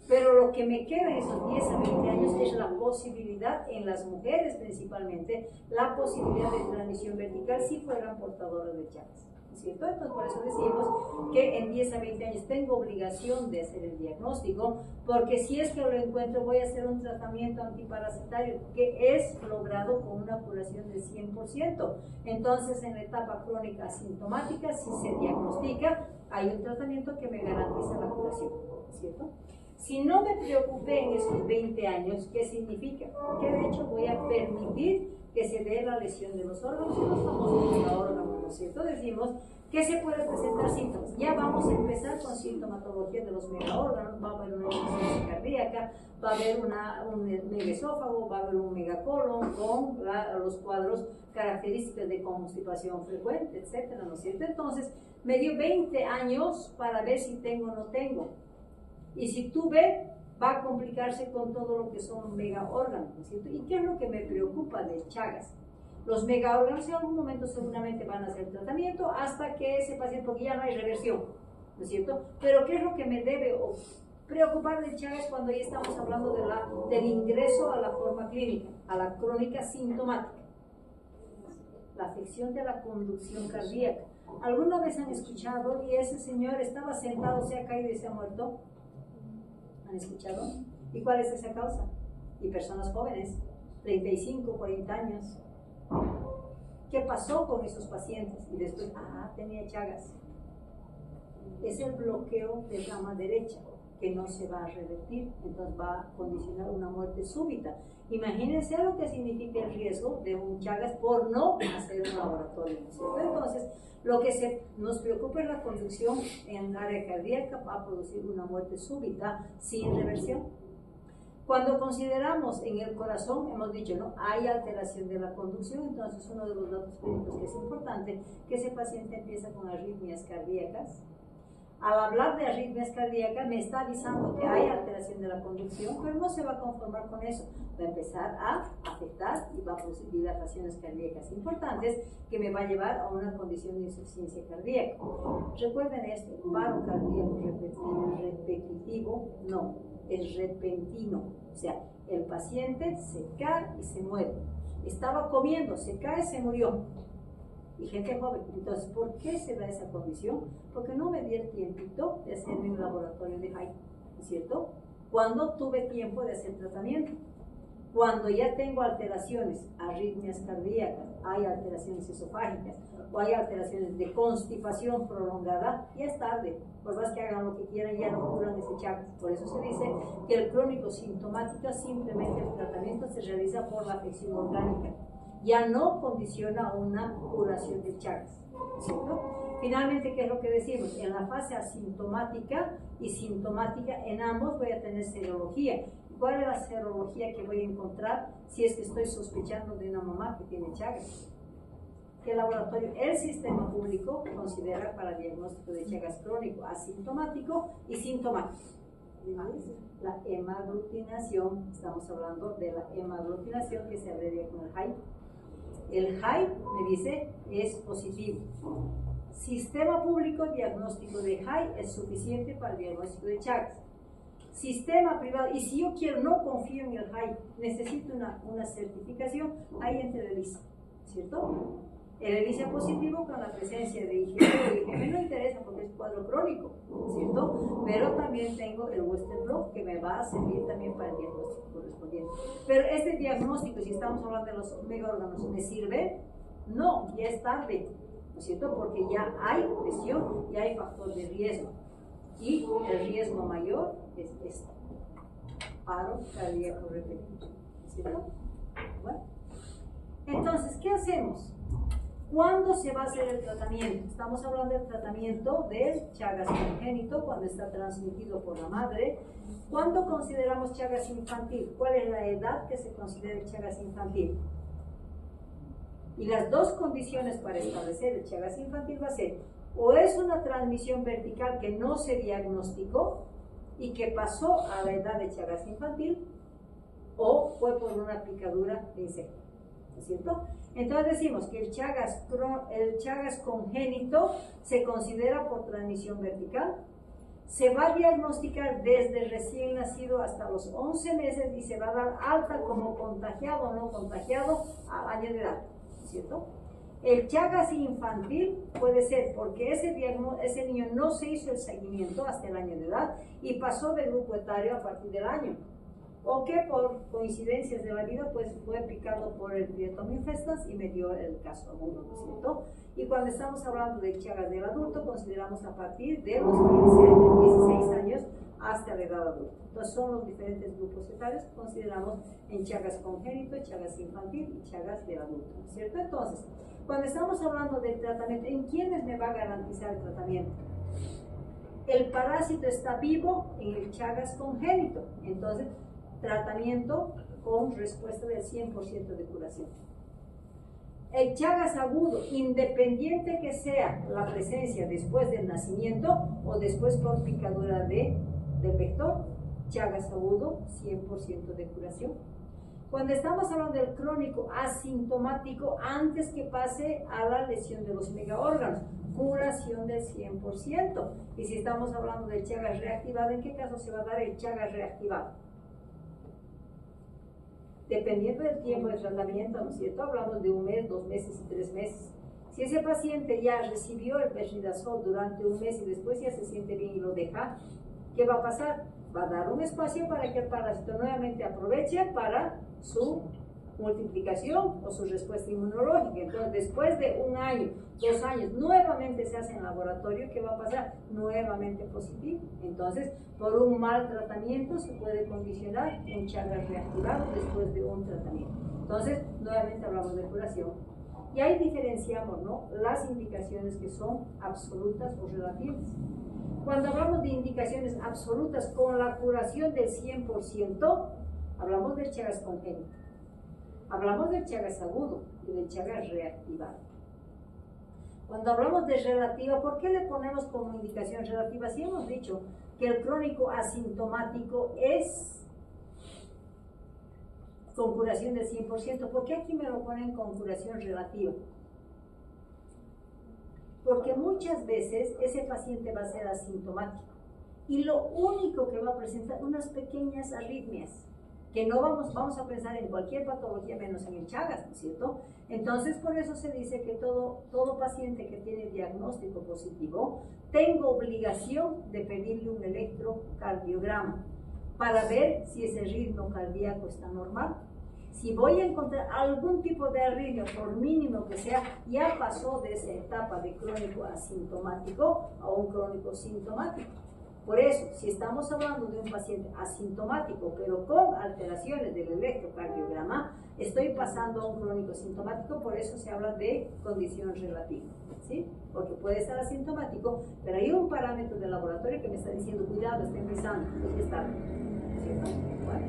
S1: Pero lo que me queda en esos 10 a 20 años es la posibilidad, en las mujeres principalmente, la posibilidad de transmisión vertical si fueran portadoras de Chagas, ¿no es cierto? Entonces, por eso decimos que en 10 a 20 años tengo obligación de hacer el diagnóstico, porque si es que lo encuentro, voy a hacer un tratamiento antiparasitario que es logrado con una curación del 100%. Entonces, en la etapa crónica asintomática, si se diagnostica, hay un tratamiento que me garantiza la curación, ¿no es cierto? Si no me preocupé en esos 20 años, ¿qué significa? Que de hecho voy a permitir que se dé la lesión de los órganos y los famosos megaórganos, ¿no es cierto? Decimos que se puede presentar síntomas. Ya vamos a empezar con sintomatología de los megaórganos, va a haber una insuficiencia cardíaca, va a haber un megaesófago, va a haber un megacolon con los cuadros característicos de constipación frecuente, etcétera, ¿no es cierto? Entonces, me dio 20 años para ver si tengo o no tengo. Y si tuve, va a complicarse con todo lo que son megaórganos, ¿no es cierto? ¿Y qué es lo que me preocupa de Chagas? Los megaórganos en algún momento seguramente van a hacer tratamiento hasta que ese paciente, porque ya no hay reversión, ¿no es cierto? Pero ¿qué es lo que me debe preocupar de Chagas cuando ya estamos hablando del ingreso a la forma clínica, a la crónica sintomática? La afección de la conducción cardíaca. ¿Alguna vez han escuchado y ese señor estaba sentado, se ha caído y se ha muerto? ¿Han escuchado? ¿Y cuál es esa causa? Y personas jóvenes, 35, 40 años. ¿Qué pasó con esos pacientes? Y después, tenía Chagas. Es el bloqueo de rama derecha, que no se va a revertir, entonces va a condicionar una muerte súbita. Imagínense lo que significa el riesgo de un Chagas por no hacer un laboratorio, ¿no es cierto? Entonces, lo que nos preocupa es la conducción en el área cardíaca, va a producir una muerte súbita sin reversión. Cuando consideramos en el corazón, hemos dicho, ¿no? Hay alteración de la conducción, entonces uno de los datos clínicos que es importante, que ese paciente empieza con arritmias cardíacas. Al hablar de arritmias cardíacas me está avisando que hay alteración de la conducción, pero no se va a conformar con eso. Va a empezar a afectar y va a producir dilataciones cardíacas importantes que me va a llevar a una condición de insuficiencia cardíaca. Recuerden esto, paro cardíaco repetitivo no, es repentino. O sea, el paciente se cae y se muere. Estaba comiendo, se cae y se murió. Y gente joven. Entonces, ¿por qué se da esa condición? Porque no me di el tiempito de hacerme un laboratorio de Hyde, ¿cierto? Cuando tuve tiempo de hacer tratamiento. Cuando ya tengo alteraciones, arritmias cardíacas, hay alteraciones esofágicas o hay alteraciones de constipación prolongada, ya es tarde. Por más que hagan lo que quieran, ya no curan ese Chagas. Por eso se dice que el crónico sintomático, simplemente el tratamiento se realiza por la afección orgánica. Ya no condiciona una curación de Chagas, ¿cierto? Finalmente, ¿qué es lo que decimos? En la fase asintomática y sintomática, en ambos voy a tener serología. ¿Cuál es la serología que voy a encontrar si es que estoy sospechando de una mamá que tiene Chagas? ¿Qué laboratorio? El sistema público considera para diagnóstico de Chagas crónico asintomático y sintomático. La hemaglutinación, estamos hablando de la hemaglutinación que se abrevia con el HAI. El HAI me dice es positivo. Sistema público, diagnóstico de HAI es suficiente para el diagnóstico de Chagas. Sistema privado, y si yo quiero, no confío en el HAI, necesito una certificación, ahí entra el ELISA, ¿cierto? El ELISA positivo con la presencia de IgG, que no interesa porque es cuadro crónico, ¿cierto? Pero también tengo el Western blot que me va a servir también para el diagnóstico correspondiente. Pero este diagnóstico, si estamos hablando de los megaórganos, ¿me sirve? No, ya es tarde, ¿no es cierto? Porque ya hay lesión y hay factor de riesgo. Y el riesgo mayor es este, paro cardíaco repetitivo, ¿cierto? Bueno. Entonces, ¿qué hacemos? ¿Cuándo se va a hacer el tratamiento? Estamos hablando del tratamiento del Chagas congénito, cuando está transmitido por la madre. ¿Cuándo consideramos Chagas infantil? ¿Cuál es la edad que se considera Chagas infantil? Y las dos condiciones para establecer el Chagas infantil va a ser, o es una transmisión vertical que no se diagnosticó y que pasó a la edad de Chagas infantil, o fue por una picadura de insecto, ¿no es cierto? Entonces decimos que el Chagas congénito se considera por transmisión vertical, se va a diagnosticar desde recién nacido hasta los 11 meses y se va a dar alta como contagiado o no contagiado al año de edad, ¿cierto? El Chagas infantil puede ser porque ese niño no se hizo el seguimiento hasta el año de edad y pasó de grupo etario a partir del año, o que por coincidencias de la vida pues fue picado por el Triatom infestans y me dio el caso agudo, ¿no es cierto? Y cuando estamos hablando de Chagas del adulto, consideramos a partir de los 15 años, 16 años hasta la edad adulta. Entonces son los diferentes grupos etarios que consideramos en Chagas congénito, Chagas infantil y Chagas del adulto, ¿no es cierto? Entonces, cuando estamos hablando del tratamiento, ¿en quiénes me va a garantizar el tratamiento? El parásito está vivo en el Chagas congénito, entonces tratamiento con respuesta del 100% de curación. El Chagas agudo, independiente que sea la presencia después del nacimiento o después por picadura del vector, Chagas agudo, 100% de curación. Cuando estamos hablando del crónico asintomático, antes que pase a la lesión de los megaórganos, curación del 100%. Y si estamos hablando del Chagas reactivado, ¿en qué caso se va a dar el Chagas reactivado? Dependiendo del tiempo de tratamiento, ¿no es cierto? Hablamos de 1 mes, 2 meses y 3 meses. Si ese paciente ya recibió el Perdidazol durante 1 mes y después ya se siente bien y lo deja, ¿qué va a pasar? Va a dar un espacio para que el parásito nuevamente aproveche para su multiplicación o su respuesta inmunológica. Entonces, después de 1 año, 2 años, nuevamente se hace en laboratorio, ¿qué va a pasar? Nuevamente positivo. Entonces, por un mal tratamiento se puede condicionar un Chagas reactivado después de un tratamiento. Entonces, nuevamente hablamos de curación. Y ahí diferenciamos, ¿no?, las indicaciones que son absolutas o relativas. Cuando hablamos de indicaciones absolutas con la curación del 100%, Hablamos del Chagas congénito. Hablamos del Chagas agudo y del Chagas reactivado. Cuando hablamos de relativa, ¿por qué le ponemos como indicación relativa? Si hemos dicho que el crónico asintomático es con curación del 100%, ¿por qué aquí me lo ponen con curación relativa? Porque muchas veces ese paciente va a ser asintomático y lo único que va a presentar unas pequeñas arritmias, que no vamos a pensar en cualquier patología menos en el Chagas, ¿no es cierto? Entonces, por eso se dice que todo paciente que tiene diagnóstico positivo, tengo obligación de pedirle un electrocardiograma para ver si ese ritmo cardíaco está normal. Si voy a encontrar algún tipo de arritmia, por mínimo que sea, ya pasó de esa etapa de crónico asintomático a un crónico sintomático. Por eso, si estamos hablando de un paciente asintomático, pero con alteraciones del electrocardiograma, estoy pasando a un crónico sintomático, por eso se habla de condición relativa, ¿sí? Porque puede estar asintomático, pero hay un parámetro del laboratorio que me está diciendo, cuidado, está empezando, pues está, ¿cierto? Bueno.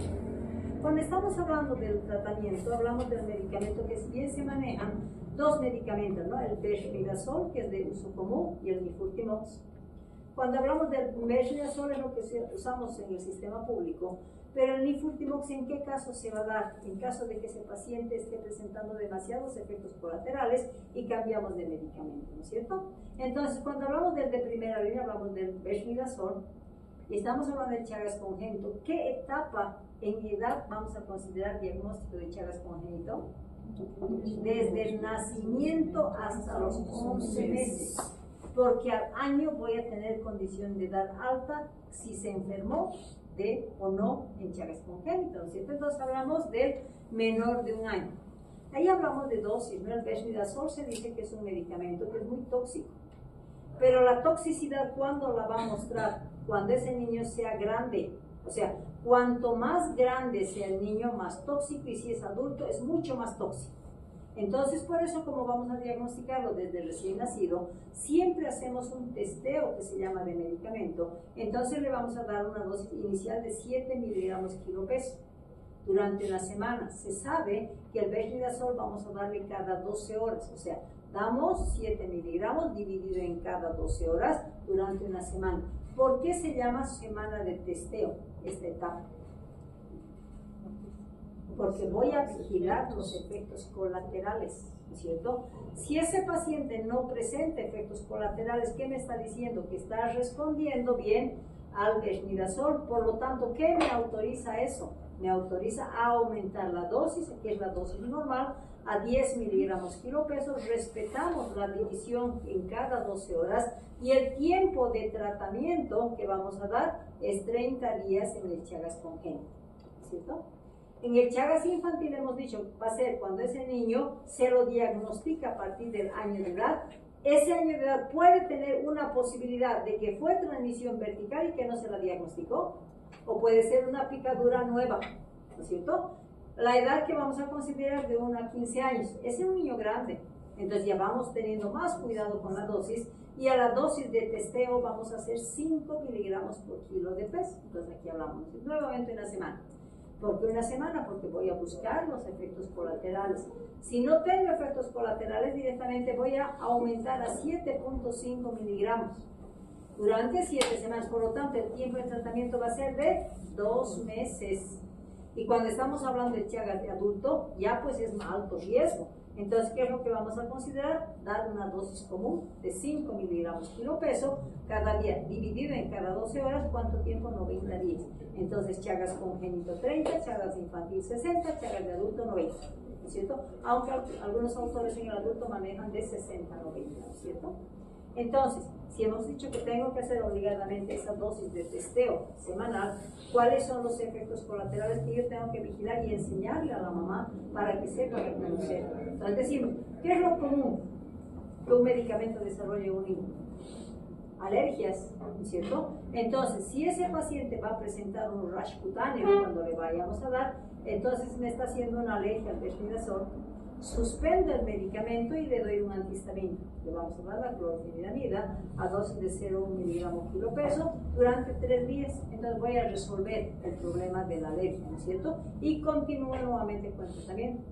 S1: Cuando estamos hablando del tratamiento, hablamos del medicamento que si bien se manejan dos medicamentos, ¿no? El Beclomidazol, que es de uso común, y el Nifurtimox. Cuando hablamos del Beclomidazol es lo que usamos en el sistema público, pero el Nifurtimox, ¿en qué caso se va a dar? En caso de que ese paciente esté presentando demasiados efectos colaterales y cambiamos de medicamento, ¿no es cierto? Entonces, cuando hablamos del de primera línea, hablamos del Beclomidazol, y estamos hablando del Chagas congénito. ¿Qué etapa en edad vamos a considerar diagnóstico de Chagas congénito? Desde el nacimiento hasta los 11 meses. Porque al año voy a tener condición de edad alta si se enfermó de o no en Chagas congénito, ¿no es cierto? Entonces hablamos del menor de un año. Ahí hablamos de dosis, ¿no? El Beclomidazol se dice que es un medicamento que es muy tóxico. Pero la toxicidad, ¿cuándo la va a mostrar? Cuando ese niño sea grande. O sea, cuanto más grande sea el niño, más tóxico, y si es adulto, es mucho más tóxico. Entonces, por eso, como vamos a diagnosticarlo desde recién nacido, siempre hacemos un testeo que se llama de medicamento. Entonces, le vamos a dar una dosis inicial de 7 miligramos kilo peso durante una semana. Se sabe que el Beclomidazol vamos a darle cada 12 horas, o sea, damos 7 miligramos dividido en cada 12 horas durante una semana. ¿Por qué se llama semana de testeo esta etapa? Porque voy a vigilar los efectos colaterales, ¿no es cierto? Si ese paciente no presenta efectos colaterales, ¿qué me está diciendo? Que está respondiendo bien al Beclomidazol. Por lo tanto, ¿qué me autoriza eso? Me autoriza a aumentar la dosis, que es la dosis normal, a 10 miligramos kilo peso. Respetamos la división en cada 12 horas y el tiempo de tratamiento que vamos a dar es 30 días en el Chagas congénito, ¿cierto? En el Chagas infantil hemos dicho, va a ser cuando ese niño se lo diagnostica a partir del año de edad. Ese año de edad puede tener una posibilidad de que fue transmisión vertical y que no se la diagnosticó, o puede ser una picadura nueva, ¿no es cierto? La edad que vamos a considerar de 1 a 15 años, ese es un niño grande, entonces ya vamos teniendo más cuidado con la dosis, y a la dosis de testeo vamos a hacer 5 miligramos por kilo de peso. Entonces aquí hablamos nuevamente una semana. ¿Por qué una semana? Porque voy a buscar los efectos colaterales. Si no tengo efectos colaterales, directamente voy a aumentar a 7.5 miligramos durante 7 semanas. Por lo tanto, el tiempo de tratamiento va a ser de 2 meses. Y cuando estamos hablando de Chagas de adulto, ya pues es más alto riesgo. Entonces, ¿qué es lo que vamos a considerar? Dar una dosis común de 5 miligramos kilo peso cada día, dividido en cada 12 horas. ¿Cuánto tiempo? 90 días. Entonces, Chagas congénito 30, Chagas infantil 60, Chagas de adulto 90, ¿no es cierto? Aunque algunos autores en el adulto manejan de 60 a 90, ¿no es cierto? Entonces, si hemos dicho que tengo que hacer obligadamente esa dosis de testeo semanal, ¿cuáles son los efectos colaterales que yo tengo que vigilar y enseñarle a la mamá para que sepa reconocer? Entonces decimos, ¿qué es lo común que un medicamento desarrolle un niño? Alergias, ¿no es cierto? Entonces, si ese paciente va a presentar un rash cutáneo cuando le vayamos a dar, entonces me está haciendo una alergia al Beclomidazol. suspendo el medicamento y le doy un antihistamínico. Le vamos a dar la clorfeniramida a dosis de 0 miligramos kilo peso durante 3 días. Entonces voy a resolver el problema de la alergia, ¿no es cierto? Y continúo nuevamente con el tratamiento.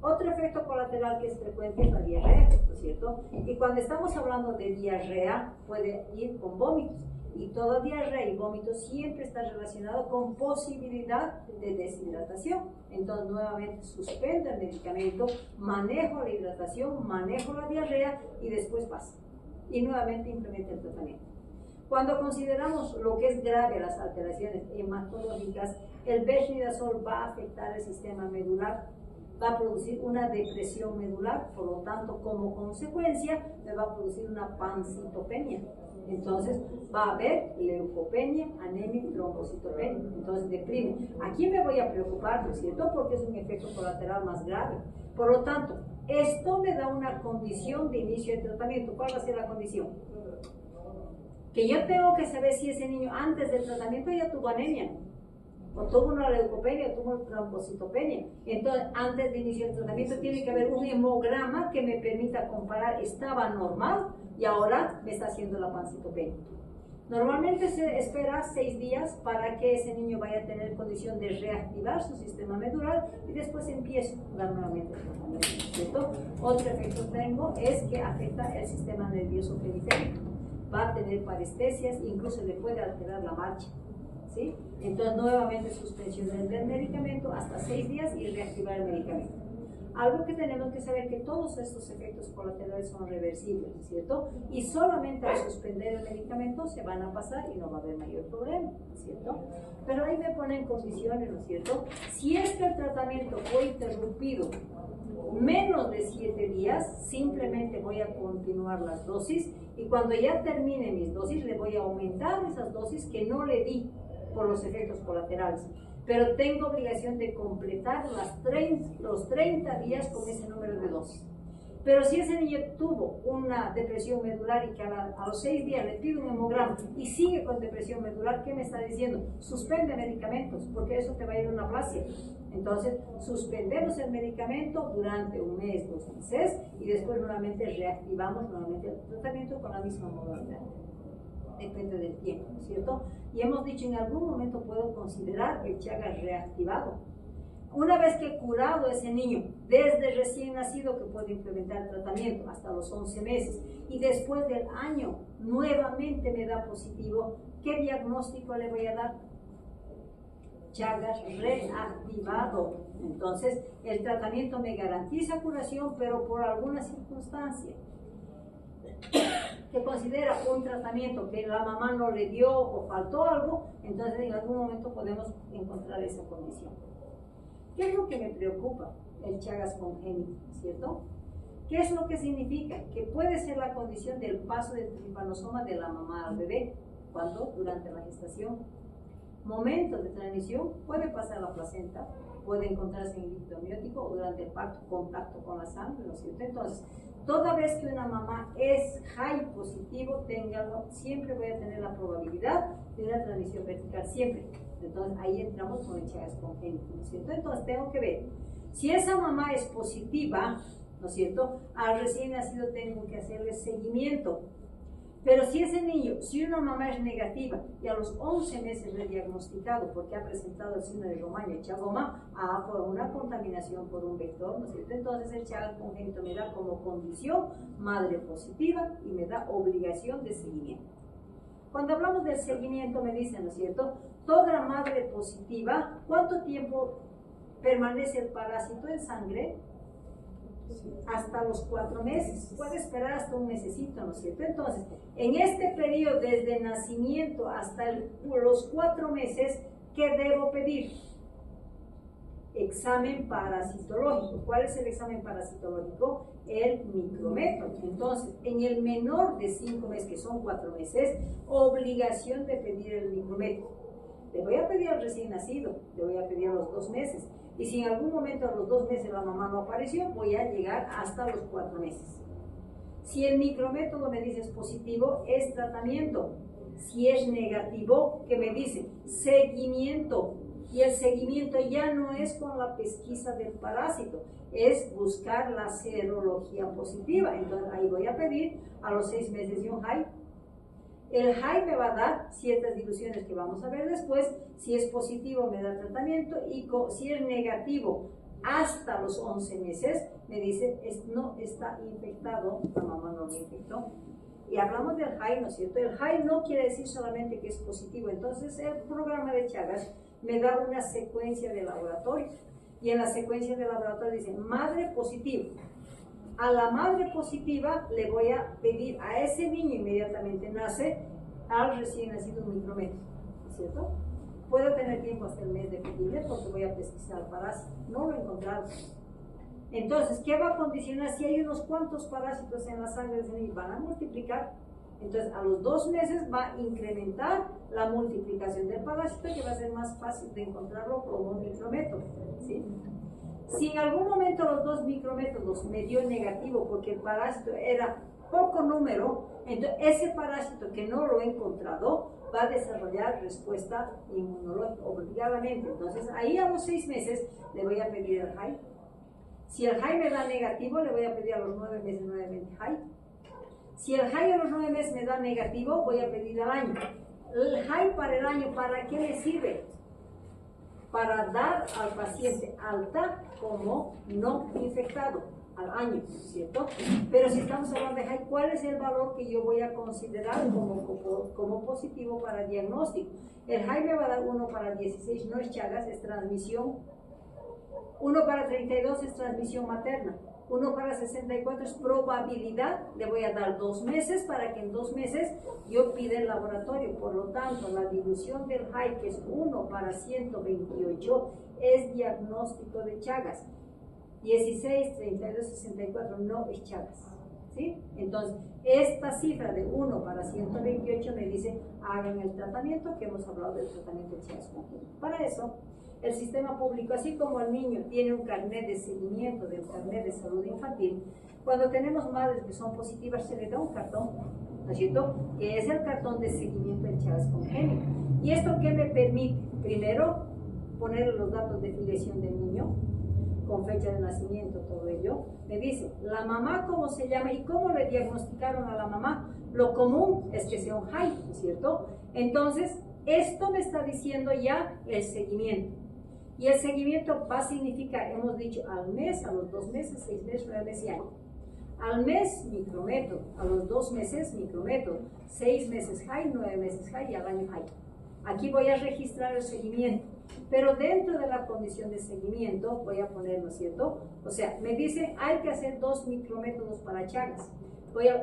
S1: Otro efecto colateral que es frecuente es la diarrea, ¿no es cierto? Y cuando estamos hablando de diarrea, puede ir con vómitos. Y toda diarrea y vómito siempre está relacionado con posibilidad de deshidratación. Entonces, nuevamente suspendo el medicamento, manejo la hidratación, manejo la diarrea y después pasa. Y nuevamente implemento el tratamiento. Cuando consideramos lo que es grave, las alteraciones hematológicas, el becnidazol va a afectar el sistema medular, va a producir una depresión medular, por lo tanto, como consecuencia, me va a producir una pancitopenia. Entonces va a haber leucopenia, anemia y trombocitopenia. Entonces deprime. Aquí me voy a preocupar, ¿no es cierto? Porque es un efecto colateral más grave. Por lo tanto, esto me da una condición de inicio de tratamiento. ¿Cuál va a ser la condición? Que yo tengo que saber si ese niño antes del tratamiento ya tuvo anemia, o tuvo una leucopenia, o tuvo trombocitopenia. Entonces, antes de iniciar el tratamiento tiene que haber un hemograma que me permita comparar, estaba normal y ahora me está haciendo la pancitopenia. Normalmente se espera 6 días para que ese niño vaya a tener condición de reactivar su sistema medular y después empiezo a dar nuevamente el tratamiento, ¿cierto? Otro efecto que tengo es que afecta el sistema nervioso periférico. Va a tener parestesias, incluso le puede alterar la marcha, ¿sí? Entonces nuevamente suspensión del medicamento hasta 6 días y reactivar el medicamento. Algo que tenemos que saber que todos estos efectos colaterales son reversibles, ¿cierto? Y solamente al suspender el medicamento se van a pasar y no va a haber mayor problema, ¿cierto? Pero ahí me ponen condiciones, ¿no es cierto? Si es que el tratamiento fue interrumpido menos de 7 días, simplemente voy a continuar las dosis y cuando ya termine mis dosis le voy a aumentar esas dosis que no le di por los efectos colaterales. Pero tengo obligación de completar los 30 días con ese número de dosis. Pero si ese niño tuvo una depresión medular y que a los 6 días le pido un hemograma y sigue con depresión medular, ¿qué me está diciendo? Suspende medicamentos, porque eso te va a ir a una aplasia. Entonces, suspendemos el medicamento durante 1 mes, 2 meses, y después nuevamente reactivamos nuevamente el tratamiento con la misma modalidad. Depende del tiempo, ¿no es cierto? Y hemos dicho, en algún momento puedo considerar el Chagas reactivado. Una vez que he curado a ese niño, desde recién nacido que puede implementar el tratamiento hasta los 11 meses, y después del año nuevamente me da positivo, ¿qué diagnóstico le voy a dar? Chagas reactivado. Entonces, el tratamiento me garantiza curación, pero por alguna circunstancia que considera un tratamiento que la mamá no le dio o faltó algo, entonces en algún momento podemos encontrar esa condición. ¿Qué es lo que me preocupa? El Chagas congénito, ¿cierto? ¿Qué es lo que significa? Que puede ser la condición del paso del tripanosoma de la mamá al bebé, cuando durante la gestación. Momentos de transición, puede pasar la placenta, puede encontrarse en el líquido amniótico o durante el parto, contacto con la sangre, ¿no es cierto? Entonces, toda vez que una mamá es high positivo, téngalo, siempre voy a tener la probabilidad de una transmisión vertical, siempre. Entonces, ahí entramos con el Chagas congénito, ¿no es cierto? Entonces, tengo que ver, si esa mamá es positiva, ¿no es cierto? Al recién nacido tengo que hacerle seguimiento. Pero si ese niño, si una mamá es negativa y a los 11 meses le diagnosticado porque ha presentado el síndrome de Romaño-Chagoma, por una contaminación por un vector, ¿no es cierto? Entonces el Chagas congénito me da como condición madre positiva y me da obligación de seguimiento. Cuando hablamos del seguimiento me dicen, ¿no es cierto? Toda madre positiva, ¿cuánto tiempo permanece el parásito en sangre? Hasta los 4 meses, puede esperar hasta un mesecito, ¿no es cierto? Entonces, en este periodo desde nacimiento hasta los 4 meses, ¿qué debo pedir? Examen parasitológico. ¿Cuál es el examen parasitológico? El micrometro. Entonces, en el menor de 5 meses, que son 4 meses, obligación de pedir el micrometro. Le voy a pedir al recién nacido, le voy a pedir a los 2 meses. Y si en algún momento a los 2 meses la mamá no apareció, voy a llegar hasta los 4 meses. Si el micrométodo me dice es positivo, es tratamiento. Si es negativo, ¿qué me dice? Seguimiento. Y el seguimiento ya no es con la pesquisa del parásito, es buscar la serología positiva. Entonces ahí voy a pedir a los 6 meses de un HAI. El HAI me va a dar ciertas diluciones que vamos a ver después. Si es positivo me da tratamiento, y si es negativo hasta los 11 meses me dice no está infectado, la mamá no lo infectó. Y hablamos del HAI, ¿no es cierto? El HAI no quiere decir solamente que es positivo. Entonces el programa de Chagas me da una secuencia de laboratorio, y en la secuencia de laboratorio dice madre positiva. A la madre positiva le voy a pedir a ese niño, inmediatamente nace, al recién nacido un micrometro, ¿cierto? Puedo tener tiempo hasta el mes de pedirle porque voy a pesquisar el parásito, no lo he encontrado. Entonces, ¿qué va a condicionar? Si hay unos cuantos parásitos en la sangre de ese niño, van a multiplicar. Entonces, a los 2 meses va a incrementar la multiplicación del parásito, que va a ser más fácil de encontrarlo como un micrometro, ¿sí? Si en algún momento los 2 micrométodos me dio negativo porque el parásito era poco número, entonces ese parásito que no lo he encontrado va a desarrollar respuesta inmunológica obligadamente. Entonces ahí a los 6 meses le voy a pedir el HAI. Si el HAI me da negativo, le voy a pedir a los 9 meses nuevamente HAI. Si el HAI a los 9 meses me da negativo, voy a pedir al año. El HAI para el año, ¿para qué le sirve? Para dar al paciente alta como no infectado al año, ¿cierto? Pero si estamos hablando de HAI, ¿cuál es el valor que yo voy a considerar como positivo para diagnóstico? El HAI me va a dar 1 para 16, no es Chagas, es transmisión. 1 para 32 es transmisión materna. 1 para 64 es probabilidad. Le voy a dar 2 meses para que en 2 meses yo pida el laboratorio. Por lo tanto, la dilución del HAI, que es 1 para 128, es diagnóstico de Chagas. 16, 32, 64 no es Chagas, ¿sí? Entonces, esta cifra de 1 para 128 me dice, hagan el tratamiento, que hemos hablado del tratamiento de Chagas. Para eso, el sistema público, así como el niño tiene un carnet de seguimiento del carnet de salud infantil, cuando tenemos madres que son positivas se le da un cartón, ¿no es cierto?, que es el cartón de seguimiento del Chagas congénito. ¿Y esto qué me permite? Primero, poner los datos de filiación del niño, con fecha de nacimiento, todo ello. Me dice, la mamá cómo se llama y cómo le diagnosticaron a la mamá. Lo común es que sea un HAI, ¿no es cierto? Entonces, esto me está diciendo ya el seguimiento. Y el seguimiento va a significar, hemos dicho, al mes, a los 2 meses, 6 meses, 9 meses y año. Al mes, micrometro. A los 2 meses, micrometro. 6 meses HAI, 9 meses HAI y al año HAI. Aquí voy a registrar el seguimiento. Pero dentro de la condición de seguimiento, voy a poner, ¿no es cierto? O sea, me dice, hay que hacer 2 micrométodos para Chagas.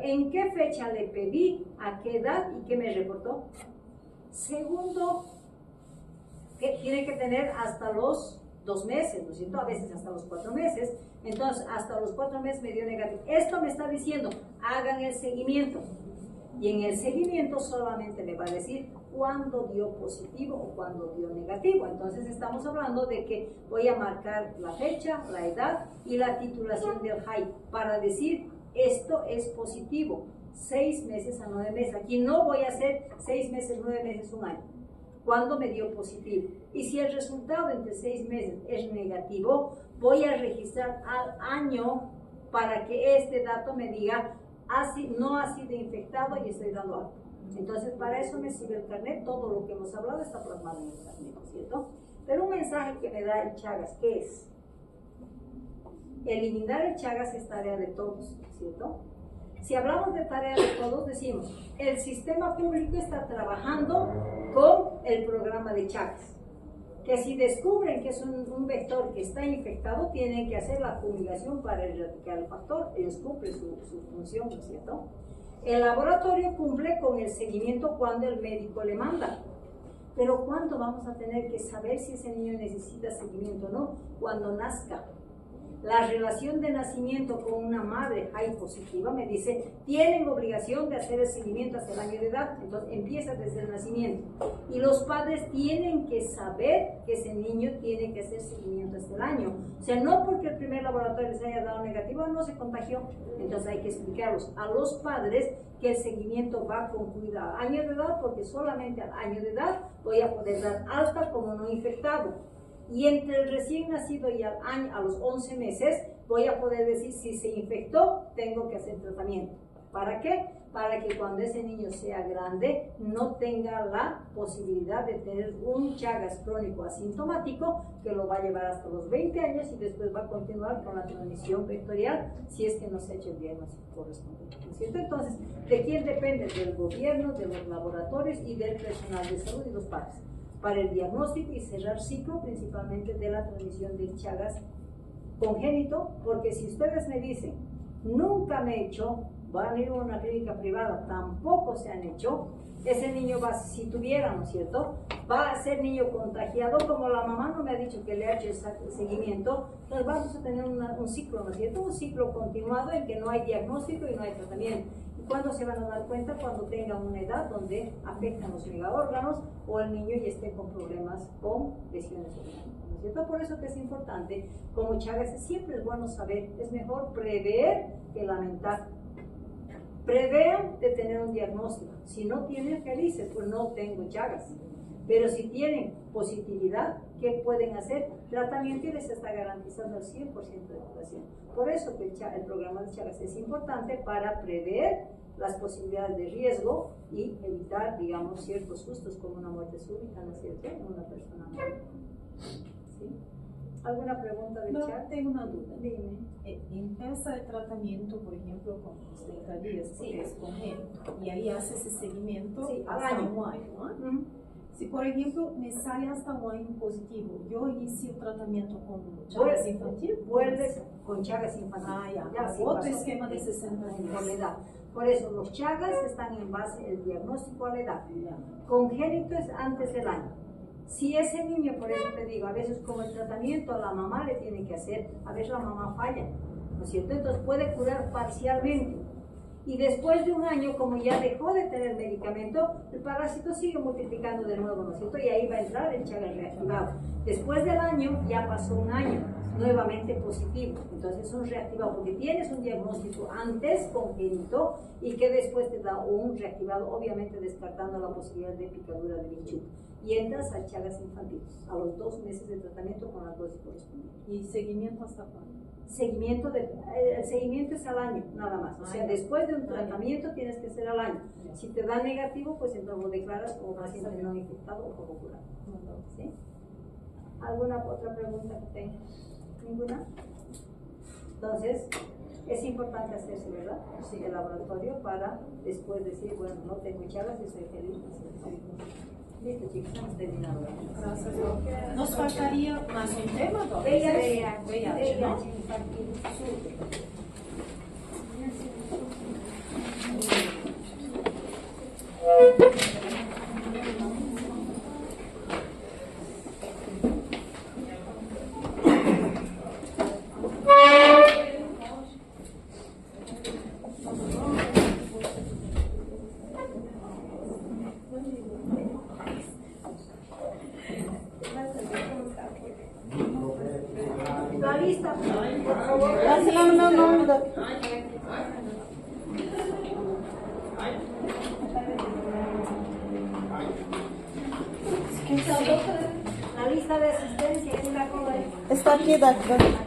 S1: ¿En qué fecha le pedí? ¿A qué edad? ¿Y qué me reportó? Segundo, que tiene que tener hasta los 2 meses, ¿no es cierto? A veces hasta los 4 meses. Entonces, hasta los 4 meses me dio negativo. Esto me está diciendo, hagan el seguimiento. Y en el seguimiento solamente me va a decir cuándo dio positivo o cuándo dio negativo. Entonces estamos hablando de que voy a marcar la fecha, la edad y la titulación del HAI para decir esto es positivo, 6 meses a 9 meses. Aquí no voy a hacer 6 meses, 9 meses, 1 año. ¿Cuándo me dio positivo? Y si el resultado entre 6 meses es negativo, voy a registrar al año para que este dato me diga no ha sido infectado y estoy dando alta. Entonces, para eso me sirve el carnet. Todo lo que hemos hablado está plasmado en el carnet, ¿cierto? Pero un mensaje que me da el Chagas, ¿qué es? Eliminar el Chagas es tarea de todos, ¿cierto? Si hablamos de tarea de todos, decimos, el sistema público está trabajando con el programa de Chagas. Que si descubren que es un vector que está infectado, tienen que hacer la fumigación para erradicar el factor. Ellos cumplen su función, ¿no es cierto? El laboratorio cumple con el seguimiento cuando el médico le manda. Pero ¿cuándo vamos a tener que saber si ese niño necesita seguimiento o no? Cuando nazca. la relación de nacimiento con una madre HIV positiva, me dice, tienen obligación de hacer el seguimiento hasta el año de edad, entonces empieza desde el nacimiento. Y los padres tienen que saber que ese niño tiene que hacer seguimiento hasta el año. O sea, no porque el primer laboratorio les haya dado negativo, no se contagió. Entonces hay que explicarlos a los padres que el seguimiento va concluido al año de edad, porque solamente al año de edad voy a poder dar alta como no infectado. Y entre el recién nacido y al año, a los 11 meses, voy a poder decir si se infectó, tengo que hacer tratamiento. ¿Para qué? Para que cuando ese niño sea grande no tenga la posibilidad de tener un Chagas crónico asintomático que lo va a llevar hasta los 20 años y después va a continuar con la transmisión vectorial si es que no se ha hecho el diagnóstico correspondiente. ¿No es cierto? Entonces, ¿de quién depende? Del gobierno, de los laboratorios y del personal de salud y los padres, para el diagnóstico y cerrar ciclo principalmente de la transmisión del Chagas congénito, porque si ustedes me dicen, nunca me he hecho, van a ir a una clínica privada, tampoco se han hecho, ese niño va, si tuviera, ¿no es cierto?, va a ser niño contagiado, como la mamá no me ha dicho que le ha hecho el seguimiento, entonces vamos a tener un ciclo, ¿no es cierto?, un ciclo continuado en que no hay diagnóstico y no hay tratamiento. ¿Cuándo se van a dar cuenta? Cuando tengan una edad donde afectan los megaórganos o el niño ya esté con problemas con lesiones orgánicas, ¿no es cierto? Por eso que es importante, como Chagas, siempre es bueno saber, es mejor prever que lamentar. Prevean de tener un diagnóstico. Si no tienen, felices, pues no tengo Chagas. Pero si tienen positividad, ¿qué pueden hacer? Tratamiento y les está garantizando el 100% de curación. Por eso que el programa de Chagas es importante para prever las posibilidades de riesgo y evitar, digamos, ciertos sustos como una muerte súbita, ¿no es cierto?, en una persona mayor. ¿Sí? ¿Alguna pregunta de Chagas?
S3: Tengo una duda.
S1: Dime.
S3: Empieza el tratamiento, por ejemplo, con los 30 días, porque es congénito, y ahí hace ese seguimiento hasta un año, ¿no? Si, por ejemplo, me sale hasta un año positivo, yo inicio el tratamiento con Chagas infantil.
S1: Vuelves con Chagas infantil.
S3: Otro esquema de 60 años.
S1: Por la edad. Por eso los Chagas están en base al diagnóstico a la edad. Congénito es antes del año. Si ese niño, por eso te digo, a veces como el tratamiento la mamá le tiene que hacer, a veces la mamá falla, ¿no es cierto? Entonces puede curar parcialmente. Y después de un año, como ya dejó de tener medicamento, el parásito sigue multiplicando de nuevo, ¿no es cierto? Y ahí va a entrar el Chagas reactivado. Después del año, ya pasó un año, nuevamente positivo. Entonces es un reactivado, porque tienes un diagnóstico antes congénito y que después te da un reactivado, obviamente descartando la posibilidad de picadura de bicho. Y entras al Chagas infantil, a los 2 meses de tratamiento con las dosis correspondientes.
S3: ¿Y seguimiento hasta cuándo?
S1: El seguimiento es al año, nada más. O sea, después de un tratamiento tienes que ser al año. Si te da negativo, pues entonces lo declaras como paciente no infectado o como curado. ¿Sí? ¿Alguna otra pregunta que tengas? ¿Ninguna? Entonces, es importante hacerse, ¿verdad? Sí, el laboratorio para después decir, bueno, no tengo Chagas y soy feliz. Listo, chicos, estamos terminando.
S3: Gracias. Nos faltaría más un tema, ¿no?
S1: VIH,
S3: ¿no?
S1: infantil. La lista, por favor. La lista de asistencia es la cola.
S4: Está aquí, doctor.